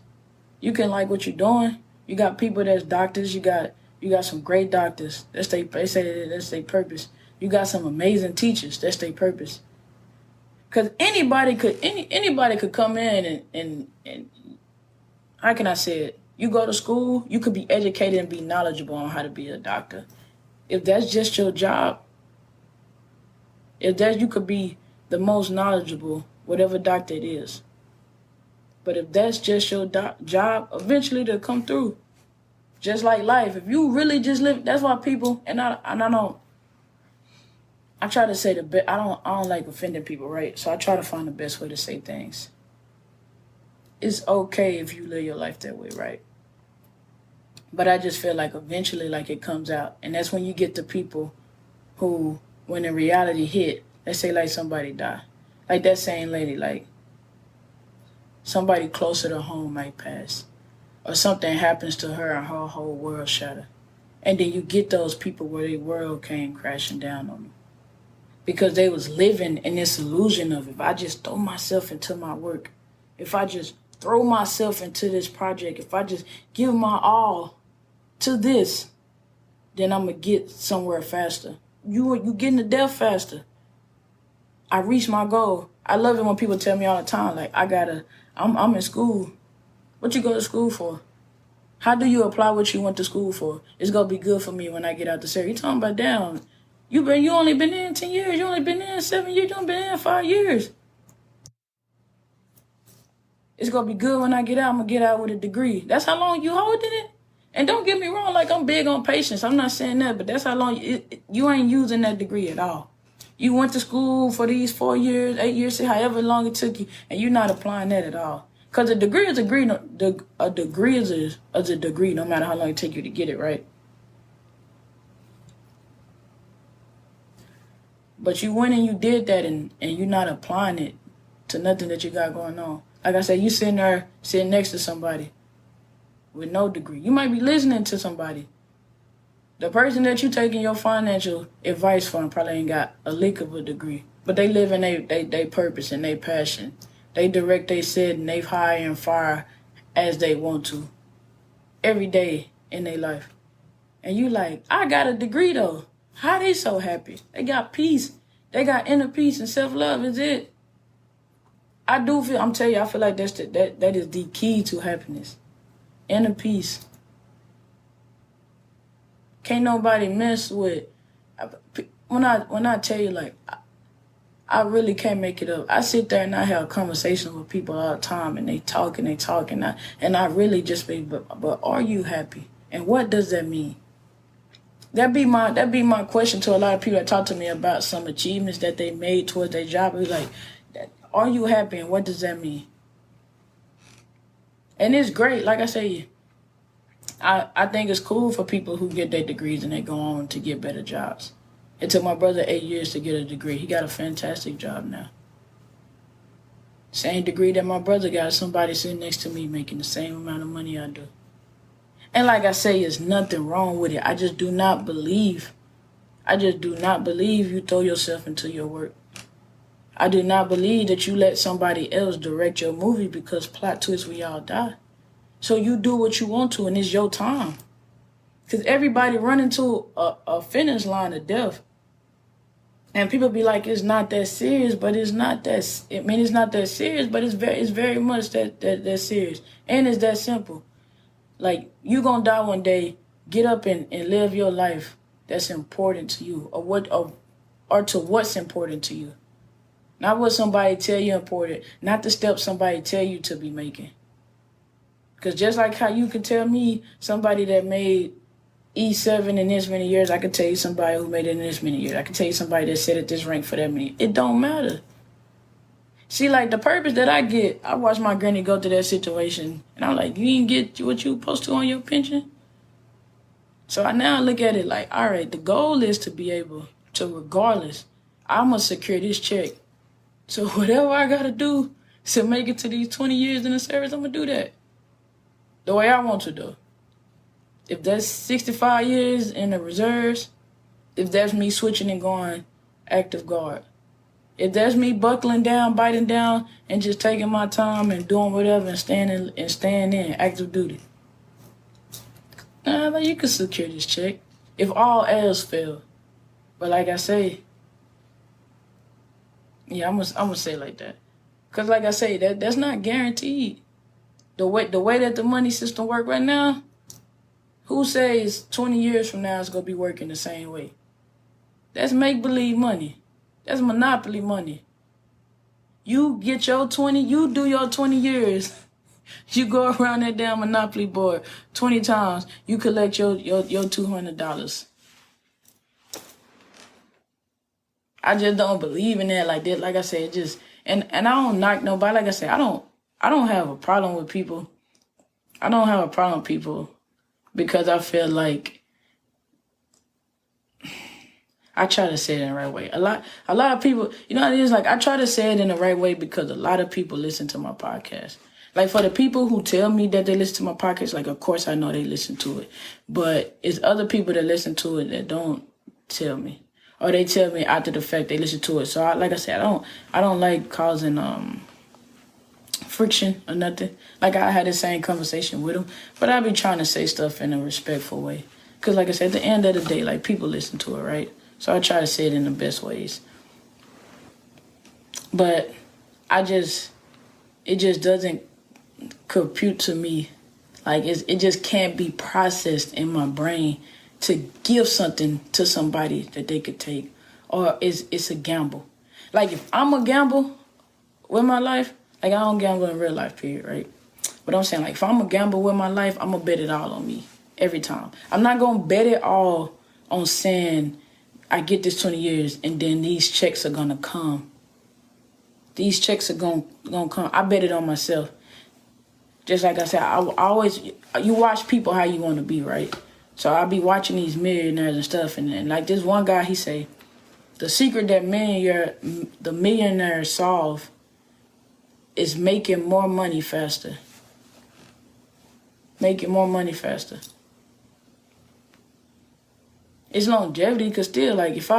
You can like what you're doing. You got people that's doctors. You got some great doctors. They say that's their purpose. You got some amazing teachers. That's their purpose. Because anybody could come in and how can I say it? You go to school, you could be educated and be knowledgeable on how to be a doctor. If that's just your job, you could be the most knowledgeable, whatever doctor it is. But if that's just your job, eventually they'll come through. Just like life. If you really just live, that's why people, I try to say I don't like offending people, right? So I try to find the best way to say things. It's okay if you live your life that way, right? But I just feel like eventually, like it comes out. And that's when you get the people who, when the reality hit, let's say like somebody die. Like that same lady, like somebody closer to home might pass. Or something happens to her and her whole world shatter. And then you get those people where their world came crashing down on them. because they was living in this illusion of, if I just throw myself into my work, if I just throw myself into this project, if I just give my all to this, then I'm going to get somewhere faster. You getting to death faster. I reached my goal. I love it when people tell me all the time, like, I'm in school. What you go to school for? How do you apply what you went to school for? It's going to be good for me when I get out the service. You talking about, damn, you only been in 10 years. You only been in 7 years. You only been in 5 years. It's going to be good when I get out. I'm going to get out with a degree. That's how long you holding it? And don't get me wrong, like, I'm big on patience. I'm not saying that, but that's how long you ain't using that degree at all. You went to school for these 4 years, 8 years, however long it took you, and you're not applying that at all. Because a degree is a degree. A degree is a degree, no matter how long it take you to get it, right? But you went and you did that, and you're not applying it to nothing that you got going on. Like I said, you sitting next to somebody with no degree. You might be listening to somebody. The person that you taking your financial advice from probably ain't got a lick of a degree, but they live in they purpose and they passion. They direct, they sit, and they hire and fire as they want to every day in their life. And you like, I got a degree though. How they so happy? They got peace. They got inner peace and self-love. Is it? I'm telling you, I feel like that is the key to happiness. Inner peace. Can't nobody mess with. When I tell you, like, I really can't make it up. I sit there and I have conversations with people all the time, and they talk, and I really just be, but are you happy? And what does that mean? That'd be my question to a lot of people that talk to me about some achievements that they made towards their job. Be like, are you happy, and what does that mean? And it's great, like I say, I think it's cool for people who get their degrees and they go on to get better jobs. It took my brother 8 years to get a degree. He got a fantastic job now. Same degree that my brother got, somebody sitting next to me making the same amount of money I do. And like I say, there's nothing wrong with it. I just do not believe you throw yourself into your work. I do not believe that you let somebody else direct your movie, because plot twist, we all die. So you do what you want to, and it's your time. Because everybody run into a finish line of death. And people be like, it's not that serious, but it's not that, it's not that serious, but it's very much that serious. And it's that simple. Like, you gonna die one day, get up and live your life that's important to you, or to what's important to you. Not what somebody tell you important, not the steps somebody tell you to be making. Because just like how you can tell me somebody that made E7 in this many years, I can tell you somebody who made it in this many years. I can tell you somebody that sat at this rank for that many. It don't matter. See, like, the purpose that I get, I watched my granny go through that situation, and I'm like, you didn't get what you supposed to on your pension? So I now look at it like, all right, the goal is to be able to, regardless, I'm going to secure this check. So whatever I got to do to make it to these 20 years in the service, I'm going to do that. The way I want to do. If that's 65 years in the reserves, if that's me switching and going active guard, if that's me buckling down, biting down, and just taking my time and doing whatever and staying in active duty, you can secure this check if all else fail. But like I say, yeah, I'm gonna say it like that, because like I say, that's not guaranteed. The way that the money system work right now, who says 20 years from now it's going to be working the same way? That's make-believe money. That's monopoly money. You get your 20, you do your 20 years. You go around that damn monopoly board 20 times, you collect your $200. I just don't believe in that like that. Like I said, and I don't knock nobody. Like I said, I don't have a problem with people. I don't have a problem with people because I feel like I try to say it in the right way. A lot of people, you know what it is? Like, I try to say it in the right way because a lot of people listen to my podcast. Like, for the people who tell me that they listen to my podcast, like, of course I know they listen to it. But it's other people that listen to it that don't tell me. or they tell me after the fact they listen to it. So like I said, I don't like causing friction or nothing. Like I had the same conversation with them, but I be trying to say stuff in a respectful way. Cause like I said, at the end of the day, like people listen to it, right? So I try to say it in the best ways. But it just doesn't compute to me. Like it just can't be processed in my brain to give something to somebody that they could take, or it's a gamble. Like if I'm a gamble with my life, like I don't gamble in real life, period, right? But I'm saying like if I'm a gamble with my life, I'm gonna bet it all on me every time. I'm not gonna bet it all on saying I get this 20 years and then these checks are gonna come. These checks are gonna come. I bet it on myself. Just like I said, I always, you watch people how you want to be, right? So I'll be watching these millionaires and stuff, and like this one guy, he say, the secret that the millionaires solve is making more money faster. Making more money faster. It's longevity, because still, like if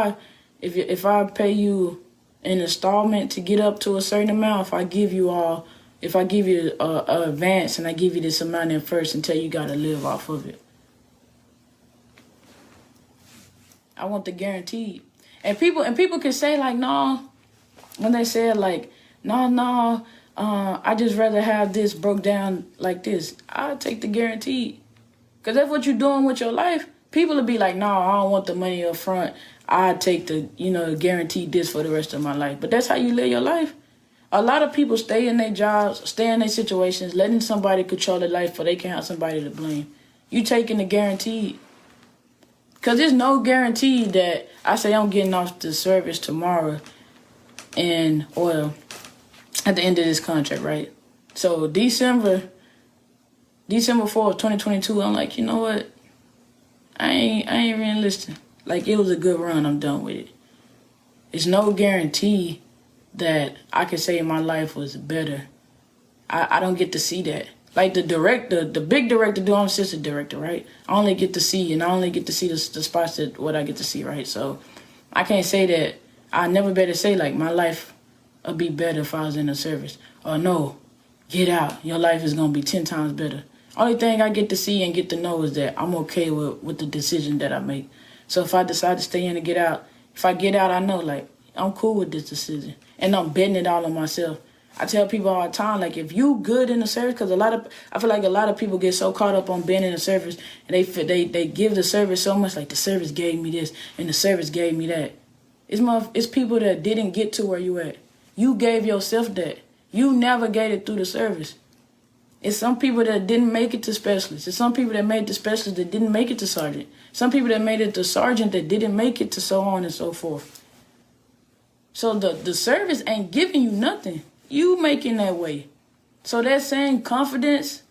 I pay you an installment to get up to a certain amount, if I give you a advance and I give you this amount in first and tell you gotta live off of it. I want the guaranteed. And people can say like, no, when they say like, no, I just rather have this broke down like this. I'll take the guaranteed. Because that's what you're doing with your life. People will be like, no, I don't want the money up front. I take the, guaranteed this for the rest of my life. But that's how you live your life. A lot of people stay in their jobs, stay in their situations, letting somebody control their life so they can have somebody to blame. You taking the guaranteed. Because there's no guarantee that I say I'm getting off the service tomorrow and oil at the end of this contract, right? So December 4th, 2022, I'm like, you know what? I ain't even listening. Like, it was a good run. I'm done with it. It's no guarantee that I could say my life was better. I don't get to see that. Like the big director, I'm assistant director, right? I only get to see the spots that what I get to see, right? So I can't say that. I never better say like my life would be better if I was in the service. Or no, get out. Your life is gonna be 10 times better. Only thing I get to see and get to know is that I'm okay with the decision that I make. So if I decide to stay in and get out, if I get out, I know like I'm cool with this decision. And I'm betting it all on myself. I tell people all the time, like, if you good in the service, because I feel like a lot of people get so caught up on being in the service, and they give the service so much, like, the service gave me this, and the service gave me that. It's people that didn't get to where you at. You gave yourself that. You navigated through the service. It's some people that didn't make it to specialist. It's some people that made the specialist that didn't make it to sergeant. Some people that made it to sergeant that didn't make it to so on and so forth. So the service ain't giving you nothing. You making that way. So that same confidence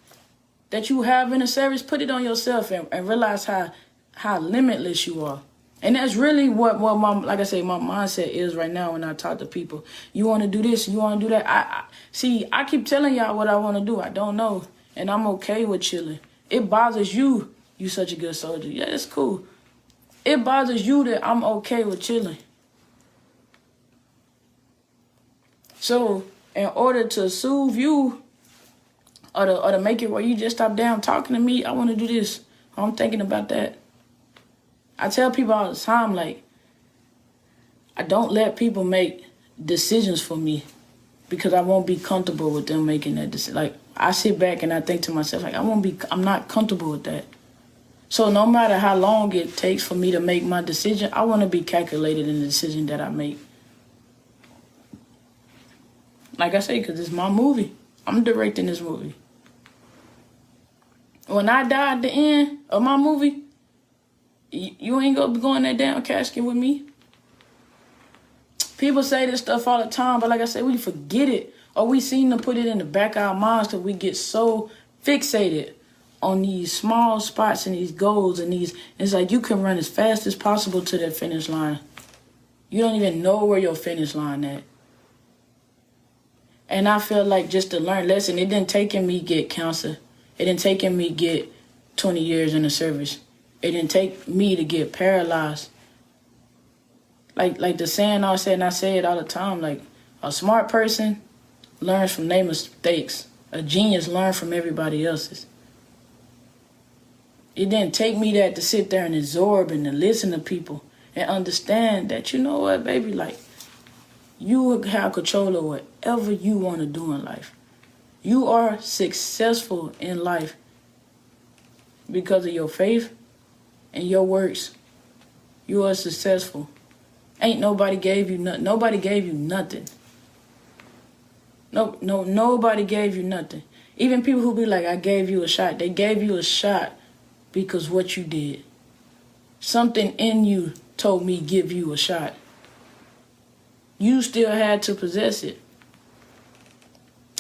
that you have in the service, put it on yourself and realize how limitless you are. And that's really what my mindset is right now when I talk to people. You want to do this, you want to do that. I keep telling y'all what I want to do. I don't know. And I'm okay with chilling. It bothers you. You such a good soldier. Yeah, it's cool. It bothers you that I'm okay with chilling. So in order to soothe you or to make it where you just stop down talking to me, I want to do this. I'm thinking about that. I tell people all the time, like, I don't let people make decisions for me because I won't be comfortable with them making that decision. Like, I sit back and I think to myself, like, I'm not comfortable with that. So no matter how long it takes for me to make my decision, I want to be calculated in the decision that I make. Like I say, because it's my movie. I'm directing this movie. When I die at the end of my movie, you ain't gonna be going that damn casket with me. People say this stuff all the time, but like I said, we forget it. Or we seem to put it in the back of our minds because we get so fixated on these small spots and these goals and these. It's like you can run as fast as possible to that finish line. You don't even know where your finish line at. And I feel like just to learn lesson, it didn't take me get cancer. It didn't take me get 20 years in the service. It didn't take me to get paralyzed. like the saying I said, and I say it all the time, like a smart person learns from their mistakes. A genius learns from everybody else's. It didn't take me that to sit there and absorb and to listen to people and understand that, you know what, baby, like, you have control of whatever you want to do in life. You are successful in life because of your faith and your works. You are successful. Ain't nobody gave you nothing. Nobody gave you nothing. Nobody gave you nothing. Even people who be like, I gave you a shot. They gave you a shot because what you did. Something in you told me give you a shot. You still had to possess it.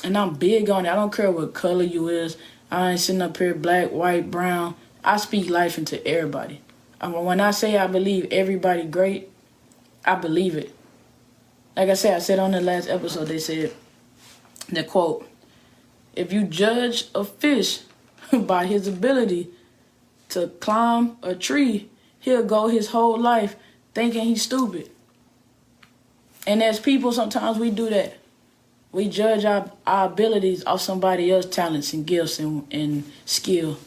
And I'm big on it. I don't care what color you is. I ain't sitting up here black, white, brown. I speak life into everybody. When I say I believe everybody great, I believe it. Like I said on the last episode, they said, the quote, if you judge a fish by his ability to climb a tree, he'll go his whole life thinking he's stupid. And as people, sometimes we do that. We judge our abilities off somebody else's talents and gifts and skill.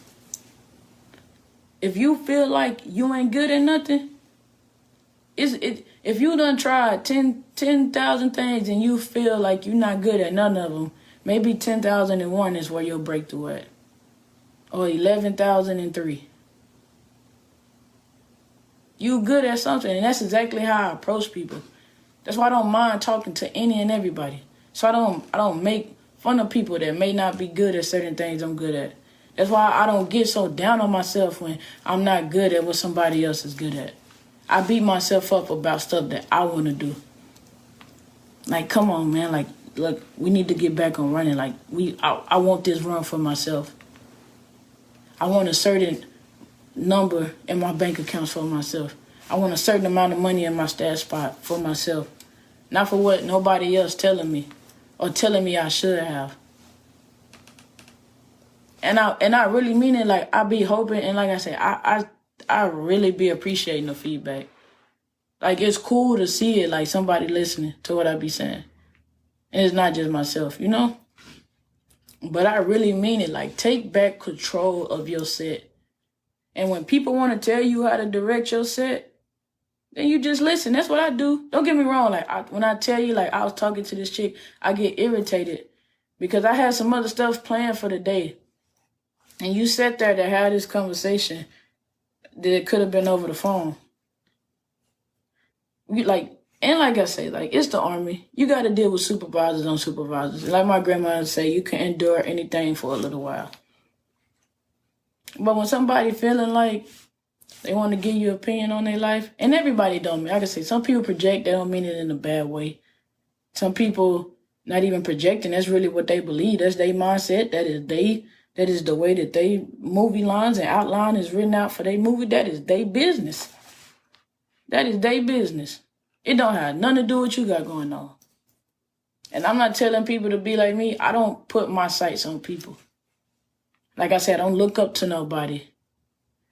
If you feel like you ain't good at nothing, if you done tried 10,000 things and you feel like you're not good at none of them, maybe 10,001 is where your breakthrough at. Or 11,003. You good at something, and that's exactly how I approach people. That's why I don't mind talking to any and everybody. So I don't make fun of people that may not be good at certain things I'm good at. That's why I don't get so down on myself when I'm not good at what somebody else is good at. I beat myself up about stuff that I want to do. Like, come on, man. Like, look, we need to get back on running. Like, I want this run for myself. I want a certain number in my bank accounts for myself. I want a certain amount of money in my stash spot for myself. Not for what nobody else telling me or telling me I should have. And I really mean it. Like, I be hoping, and like I said, I really be appreciating the feedback. Like, it's cool to see it, like somebody listening to what I be saying. And it's not just myself, you know? But I really mean it. Like, take back control of your set. And when people want to tell you how to direct your set, then you just listen. That's what I do. Don't get me wrong. Like, when I tell you, like, I was talking to this chick, I get irritated because I had some other stuff planned for the day. And you sat there to have this conversation that it could have been over the phone. Like I say, like, it's the Army. You got to deal with supervisors on supervisors. Like my grandma would say, you can endure anything for a little while. But when somebody feeling like they want to give you an opinion on their life, and everybody don't mean, like I say, some people project, they don't mean it in a bad way. Some people not even projecting, that's really what they believe. That's their mindset. That is the way that they movie lines and outline is written out for their movie. That is their business. That is their business. It don't have nothing to do with what you got going on. And I'm not telling people to be like me. I don't put my sights on people. Like I said, I don't look up to nobody.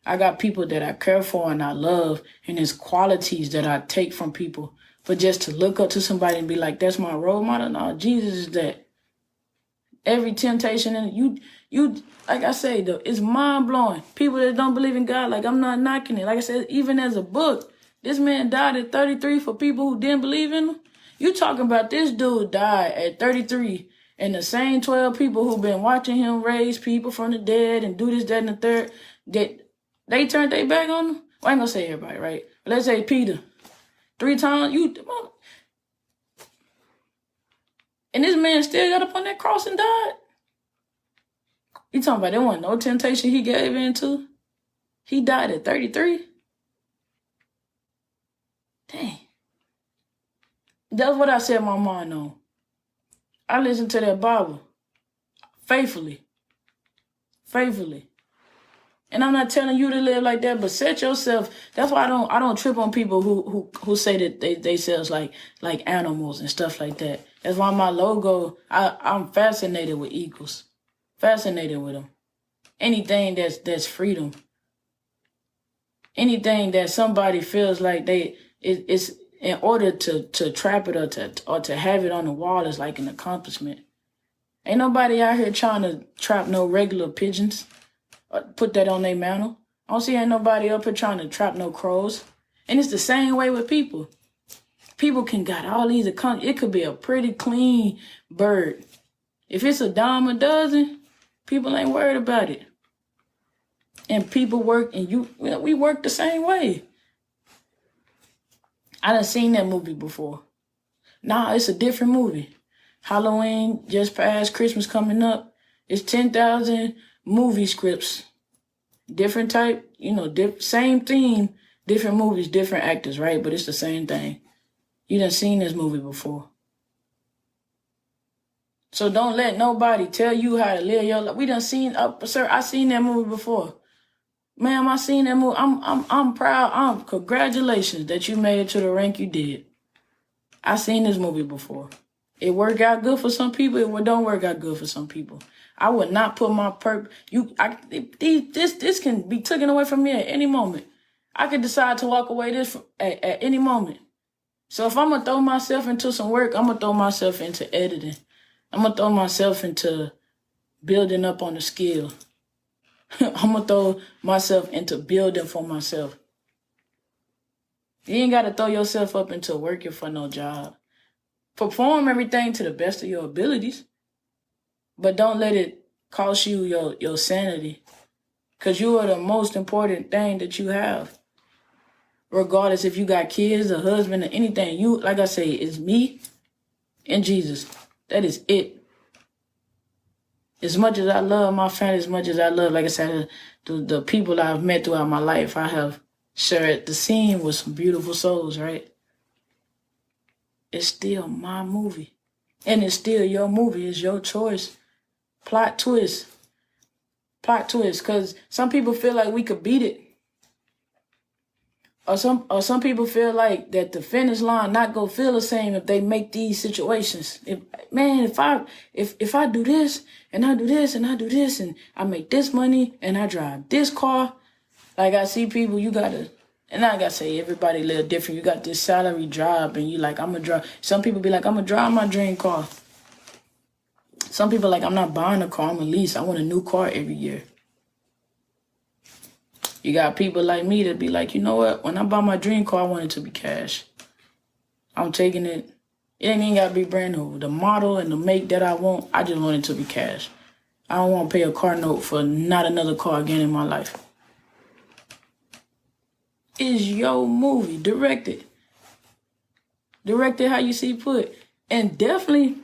I got people that I care for and I love, and there's qualities that I take from people. But just to look up to somebody and be like, that's my role model, no, Jesus is that. Every temptation, and you, like I say, though, it's mind-blowing. People that don't believe in God, like, I'm not knocking it. Like I said, even as a book, this man died at 33 for people who didn't believe in him. You talking about this dude died at 33, and the same 12 people who've been watching him raise people from the dead and do this, that, and the third, that they turned their back on him? Well, I ain't gonna say everybody, right? But let's say Peter. 3 times, and this man still got up on that cross and died? You talking about there wasn't no temptation he gave into? He died at 33? Dang. That's what I set my mind on. I listen to that Bible faithfully. Faithfully. And I'm not telling you to live like that, but set yourself. That's why I don't trip on people who say that they sells like animals and stuff like that. That's why my logo, I'm fascinated with eagles. Fascinated with them. Anything that's freedom. Anything that somebody feels like it's in order to trap it or to have it on the wall is like an accomplishment. Ain't nobody out here trying to trap no regular pigeons or put that on their mantle. I don't see ain't nobody up here trying to trap no crows. And it's the same way with people. People can got all these it could be a pretty clean bird. If it's a dime a dozen, people ain't worried about it. And people work, and we work the same way. I done seen that movie before. Nah, it's a different movie. Halloween just passed, Christmas coming up. It's 10,000 movie scripts. Different type, same theme, different movies, different actors, right? But it's the same thing. You done seen this movie before. So don't let nobody tell you how to live your life. We done seen, sir, I seen that movie before. Ma'am, I seen that movie. I'm proud. Congratulations that you made it to the rank you did. I seen this movie before. It worked out good for some people. It don't work out good for some people. I would not put my this can be taken away from me at any moment. I could decide to walk away at any moment. So if I'm gonna throw myself into some work, I'm gonna throw myself into editing. I'm gonna throw myself into building up on the skill. I'm gonna throw myself into building for myself. You ain't gotta throw yourself up into working for no job. Perform everything to the best of your abilities, but don't let it cost you your sanity. Because you are the most important thing that you have. Regardless if you got kids, a husband, or anything, you, like I say, it's me and Jesus. That is it. As much as I love my family, as much as I love, like I said, the people I've met throughout my life, I have shared the scene with some beautiful souls, right? It's still my movie. And it's still your movie. It's your choice. Plot twist. Plot twist. Because some people feel like we could beat it. Or some people feel like that the finish line not gonna feel the same if they make these situations. If I do this and I do this and I do this and I make this money and I drive this car, like I see people, you gotta, and I gotta say everybody live different. You got this salary job and you like, I'm gonna drive. Some people be like, I'm gonna drive my dream car. Some people like, I'm not buying a car, I'm a lease. I want a new car every year. You got people like me that be like, you know what? When I buy my dream car, I want it to be cash. I'm taking it. It ain't even got to be brand new. The model and the make that I want, I just want it to be cash. I don't want to pay a car note for not another car again in my life. It's your movie. Direct it. Direct it how you see put. And definitely,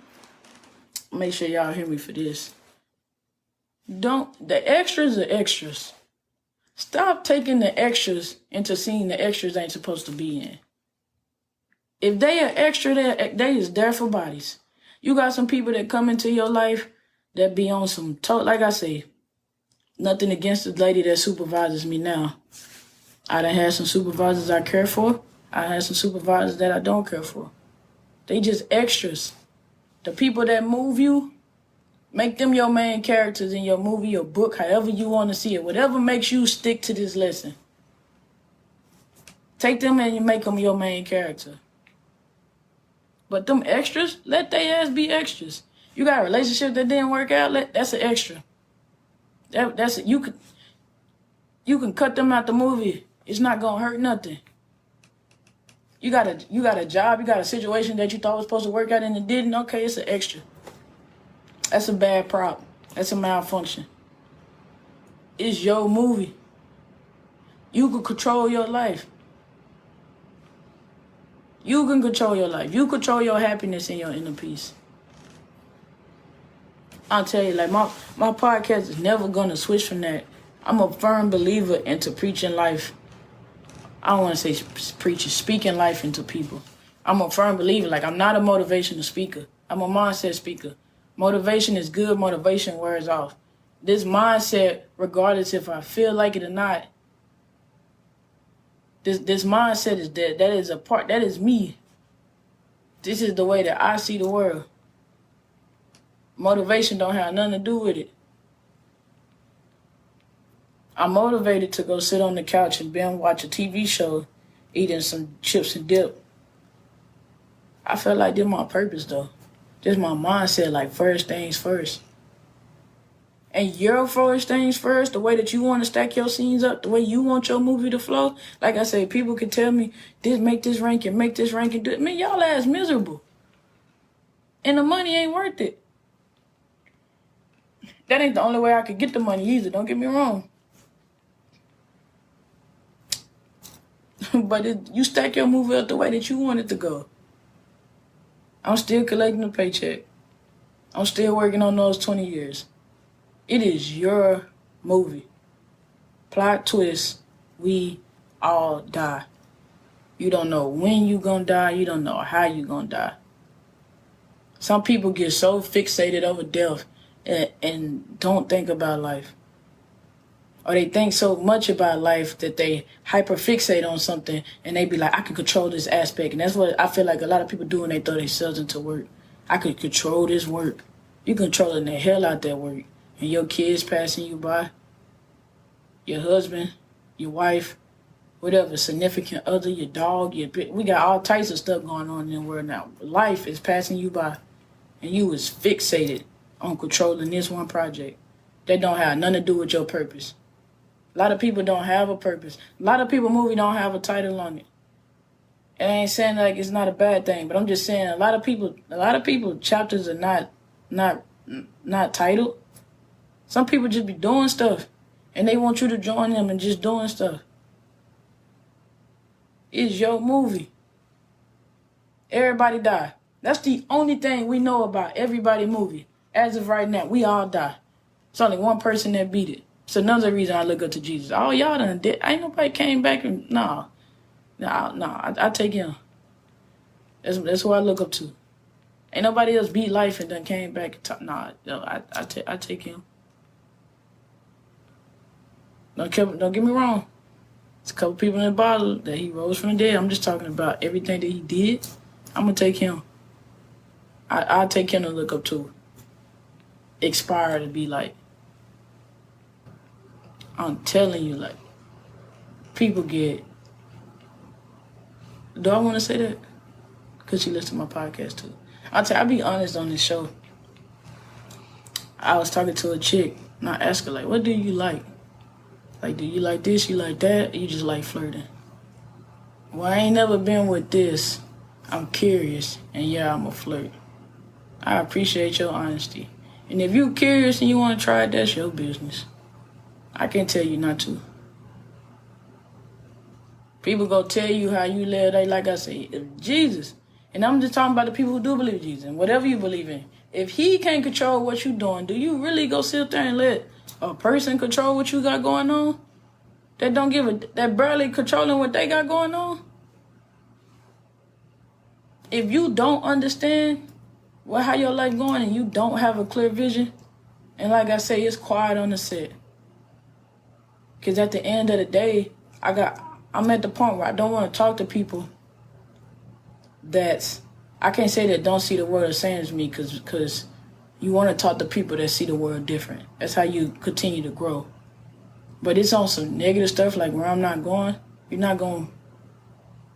make sure y'all hear me for this. The extras are extras. Stop taking the extras into seeing the extras ain't supposed to be in. If they are extra, they is there for bodies. You got some people that come into your life that be on some, like I say, nothing against the lady that supervises me now. I done had some supervisors I care for. I had some supervisors that I don't care for. They just extras. The people that move you, make them your main characters in your movie, your book, however you want to see it. Whatever makes you stick to this lesson. Take them and you make them your main character. But them extras, let they ass be extras. You got a relationship that didn't work out, that's an extra. You can cut them out the movie. It's not gonna hurt nothing. You got a job, you got a situation that you thought was supposed to work out and it didn't. Okay, it's an extra. That's a bad prop. That's a malfunction. It's your movie. You can control your life. You can control your life. You control your happiness and your inner peace. I'll tell you, like my podcast is never gonna switch from that. I'm a firm believer into preaching life. I don't want to say preaching, speaking life into people. I'm a firm believer. Like, I'm not a motivational speaker. I'm a mindset speaker. Motivation is good. Motivation wears off. This mindset, regardless if I feel like it or not, this mindset is that is a part, that is me. This is the way that I see the world. Motivation don't have nothing to do with it. I'm motivated to go sit on the couch and binge watch a TV show, eating some chips and dip I feel like this my purpose though. This my mindset, like first things first. And your first things first, the way that you want to stack your scenes up, the way you want your movie to flow. Like I say, people can tell me, make this ranking, do it. Man, y'all ass miserable. And the money ain't worth it. That ain't the only way I could get the money either, don't get me wrong. But you stack your movie up the way that you want it to go. I'm still collecting a paycheck. I'm still working on those 20 years. It is your movie. Plot twist, we all die. You don't know when you gonna die. You don't know how you gonna die. Some people get so fixated over death and don't think about life. Or they think so much about life that they hyperfixate on something and they be like, I can control this aspect. And that's what I feel like a lot of people do when they throw themselves into work. I could control this work. You controlling the hell out that work. And your kids passing you by, your husband, your wife, whatever, significant other, your dog, we got all types of stuff going on in the world now. Life is passing you by, and you was fixated on controlling this one project that don't have nothing to do with your purpose. A lot of people don't have a purpose. A lot of people movie don't have a title on it. And I ain't saying like it's not a bad thing, but I'm just saying a lot of people chapters are not titled. Some people just be doing stuff, and they want you to join them and just doing stuff. It's your movie. Everybody die. That's the only thing we know about everybody movie. As of right now, we all die. It's only one person that beat it. It's another reason I look up to Jesus. Oh, y'all done did. Ain't nobody came back and I take him. That's who I look up to. Ain't nobody else beat life and done came back and talk. I take him. Don't get me wrong. There's a couple people in the Bible that he rose from the dead. I'm just talking about everything that he did. I'm going to take him. I'll take him to look up to. Aspire to be like. I'm telling you, like, people get... Do I want to say that? Because she listens to my podcast, too. I'll be honest on this show. I was talking to a chick, and I asked her, like, what do you like? Like, do you like this, you like that, or you just like flirting? Well, I ain't never been with this. I'm curious, and yeah, I'm a flirt. I appreciate your honesty. And if you curious and you want to try it, that's your business. I can't tell you not to. People go tell you how you live. They, like I say, Jesus. And I'm just talking about the people who do believe in Jesus and whatever you believe in. If he can't control what you're doing, do you really go sit there and let a person control what you got going on? That barely controlling what they got going on? If you don't understand how your life going and you don't have a clear vision, and like I say, it's quiet on the set. Because at the end of the day, I'm at the point where I don't want to talk to people I can't say that don't see the world the same as me, because you want to talk to people that see the world different. That's how you continue to grow. But it's on some negative stuff, like where I'm not going, you're not going,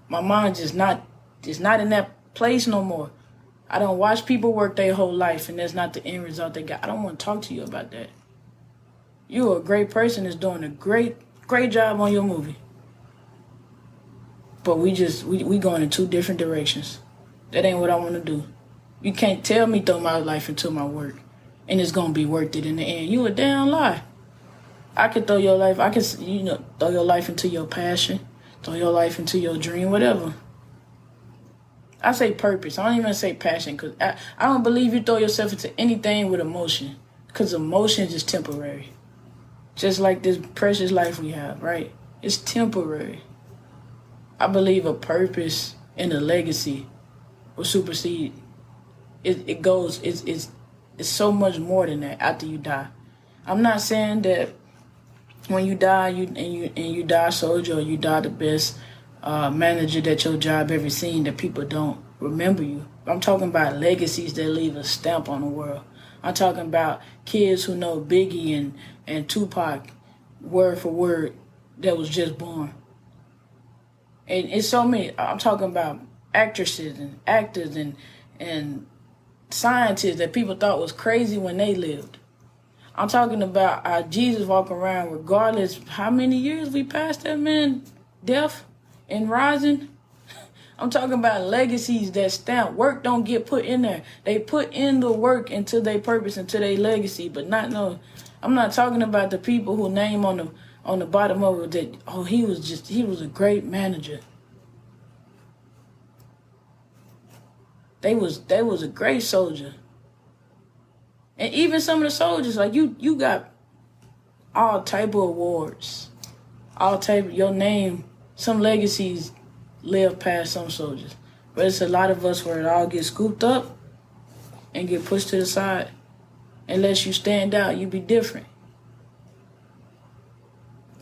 my mind's just not in that place no more. I don't watch people work their whole life and that's not the end result they got. I don't want to talk to you about that. You're a great person that's doing a great job on your movie. But we going in two different directions. That ain't what I want to do. You can't tell me throw my life into my work and it's going to be worth it in the end. You a damn lie. I could throw your life, throw your life into your passion, throw your life into your dream, whatever. I say purpose. I don't even say passion, because I don't believe you throw yourself into anything with emotion, because emotion is temporary. Just like this precious life we have, right? It's temporary. I believe a purpose and a legacy will supersede. It's so much more than that after you die. I'm not saying that when you die, you die a soldier, or you die the best manager that your job ever seen, that people don't remember you. I'm talking about legacies that leave a stamp on the world. I'm talking about kids who know Biggie and Tupac word for word that was just born. And it's so many. I'm talking about actresses and actors and scientists that people thought was crazy when they lived. I'm talking about our Jesus walking around regardless how many years we passed that man death and rising. I'm talking about legacies that stamp. Work don't get put in there. They put in the work into their purpose, into their legacy, but I'm not talking about the people who name on the bottom of it that, he was a great manager. They was a great soldier. And even some of the soldiers, like you got all type of awards. All type of your name, some legacies live past some soldiers. But it's a lot of us where it all gets scooped up and get pushed to the side. Unless you stand out, you be different.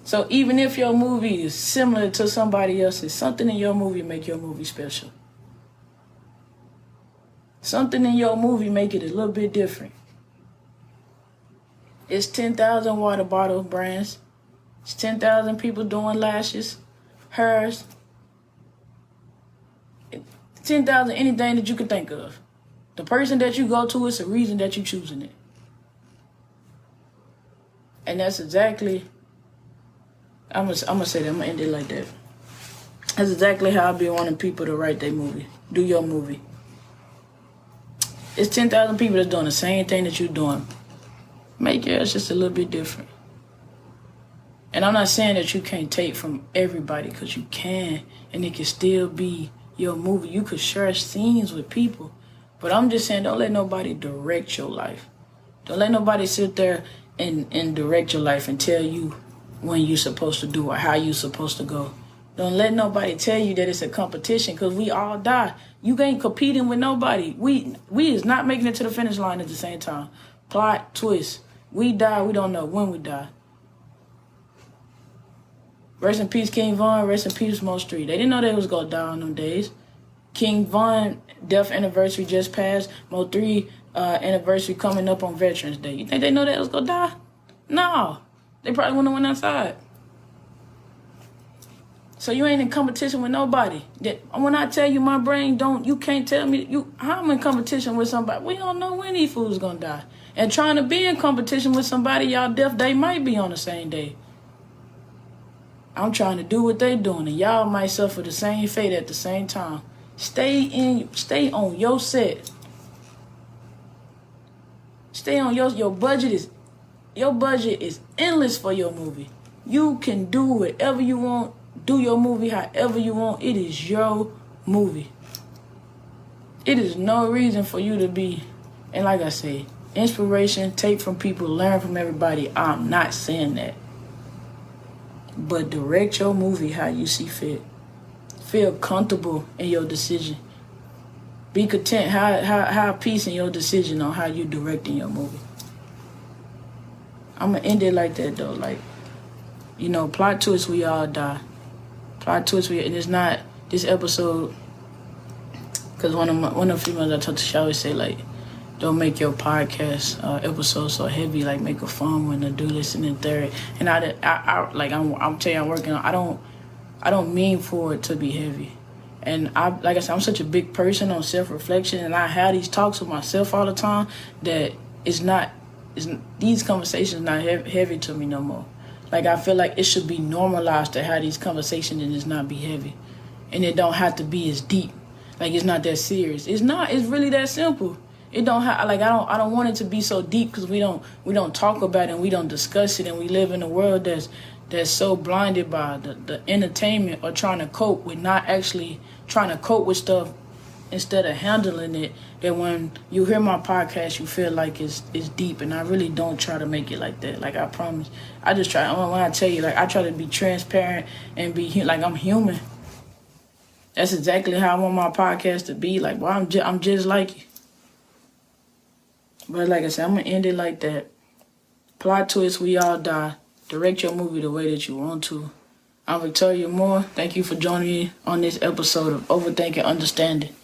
So even if your movie is similar to somebody else's, something in your movie make your movie special. Something in your movie make it a little bit different. It's 10,000 water bottle brands. It's 10,000 people doing lashes, hairs. 10,000 anything that you can think of. The person that you go to, it's a reason that you choosing it. And that's exactly, I'm gonna say that, I'm gonna end it like that. That's exactly how I be wanting people to write their movie, do your movie. It's 10,000 people that's doing the same thing that you're doing. Make yours just a little bit different. And I'm not saying that you can't take from everybody, because you can, and it can still be your movie. You could share scenes with people. But I'm just saying, don't let nobody direct your life. Don't let nobody sit there and direct your life and tell you when you're supposed to do or how you're supposed to go. Don't let nobody tell you that it's a competition, because we all die. You ain't competing with nobody. We is not making it to the finish line at the same time. Plot twist. We die, we don't know when we die. Rest in peace, King Von. Rest in peace, Mo Street. They didn't know they was going to die on them days. King Von death anniversary just passed. Mo 3 anniversary coming up on Veterans Day. You think they know they was going to die? No. They probably wouldn't have went outside. So you ain't in competition with nobody. When I tell you my brain you can't tell me how I'm in competition with somebody. We don't know when these fools going to die. And trying to be in competition with somebody, y'all death day might be on the same day. I'm trying to do what they doing, and y'all might suffer the same fate at the same time. Stay on your set. Stay on your budget is endless for your movie. You can do whatever you want, do your movie however you want. It is your movie. It is no reason for you to be, and like I said, inspiration, take from people, learn from everybody. I'm not saying that. But direct your movie how you see fit. Feel comfortable in your decision. Be content. Have peace in your decision on how you directing your movie. I'm going to end it like that, though. Like, plot twist, we all die. Plot twist, and it's not this episode, because one of the females I talked to, she always say, like, don't make your podcast episode so heavy. Like, make a fun one to do this and then third. And I'm telling you, I'm working on. I don't mean for it to be heavy. And like I said, I'm such a big person on self-reflection, and I have these talks with myself all the time that these conversations not heavy to me no more. Like, I feel like it should be normalized to have these conversations and just not be heavy, and it don't have to be as deep. Like, it's not that serious. It's not. It's really that simple. It don't have, like, I don't want it to be so deep, because we don't talk about it and we don't discuss it, and we live in a world that's so blinded by the entertainment, or trying to cope with not actually trying to cope with stuff instead of handling it, that when you hear my podcast, you feel like it's deep. And I really don't try to make it like that. Like, I promise. I just try, when I tell you, like, I try to be transparent and be like I'm human. That's exactly how I want my podcast to be. Like, well, I'm just like you. But like I said, I'm going to end it like that. Plot twist, we all die. Direct your movie the way that you want to. I'm Victoria Moore. Thank you for joining me on this episode of Overthinking Understanding.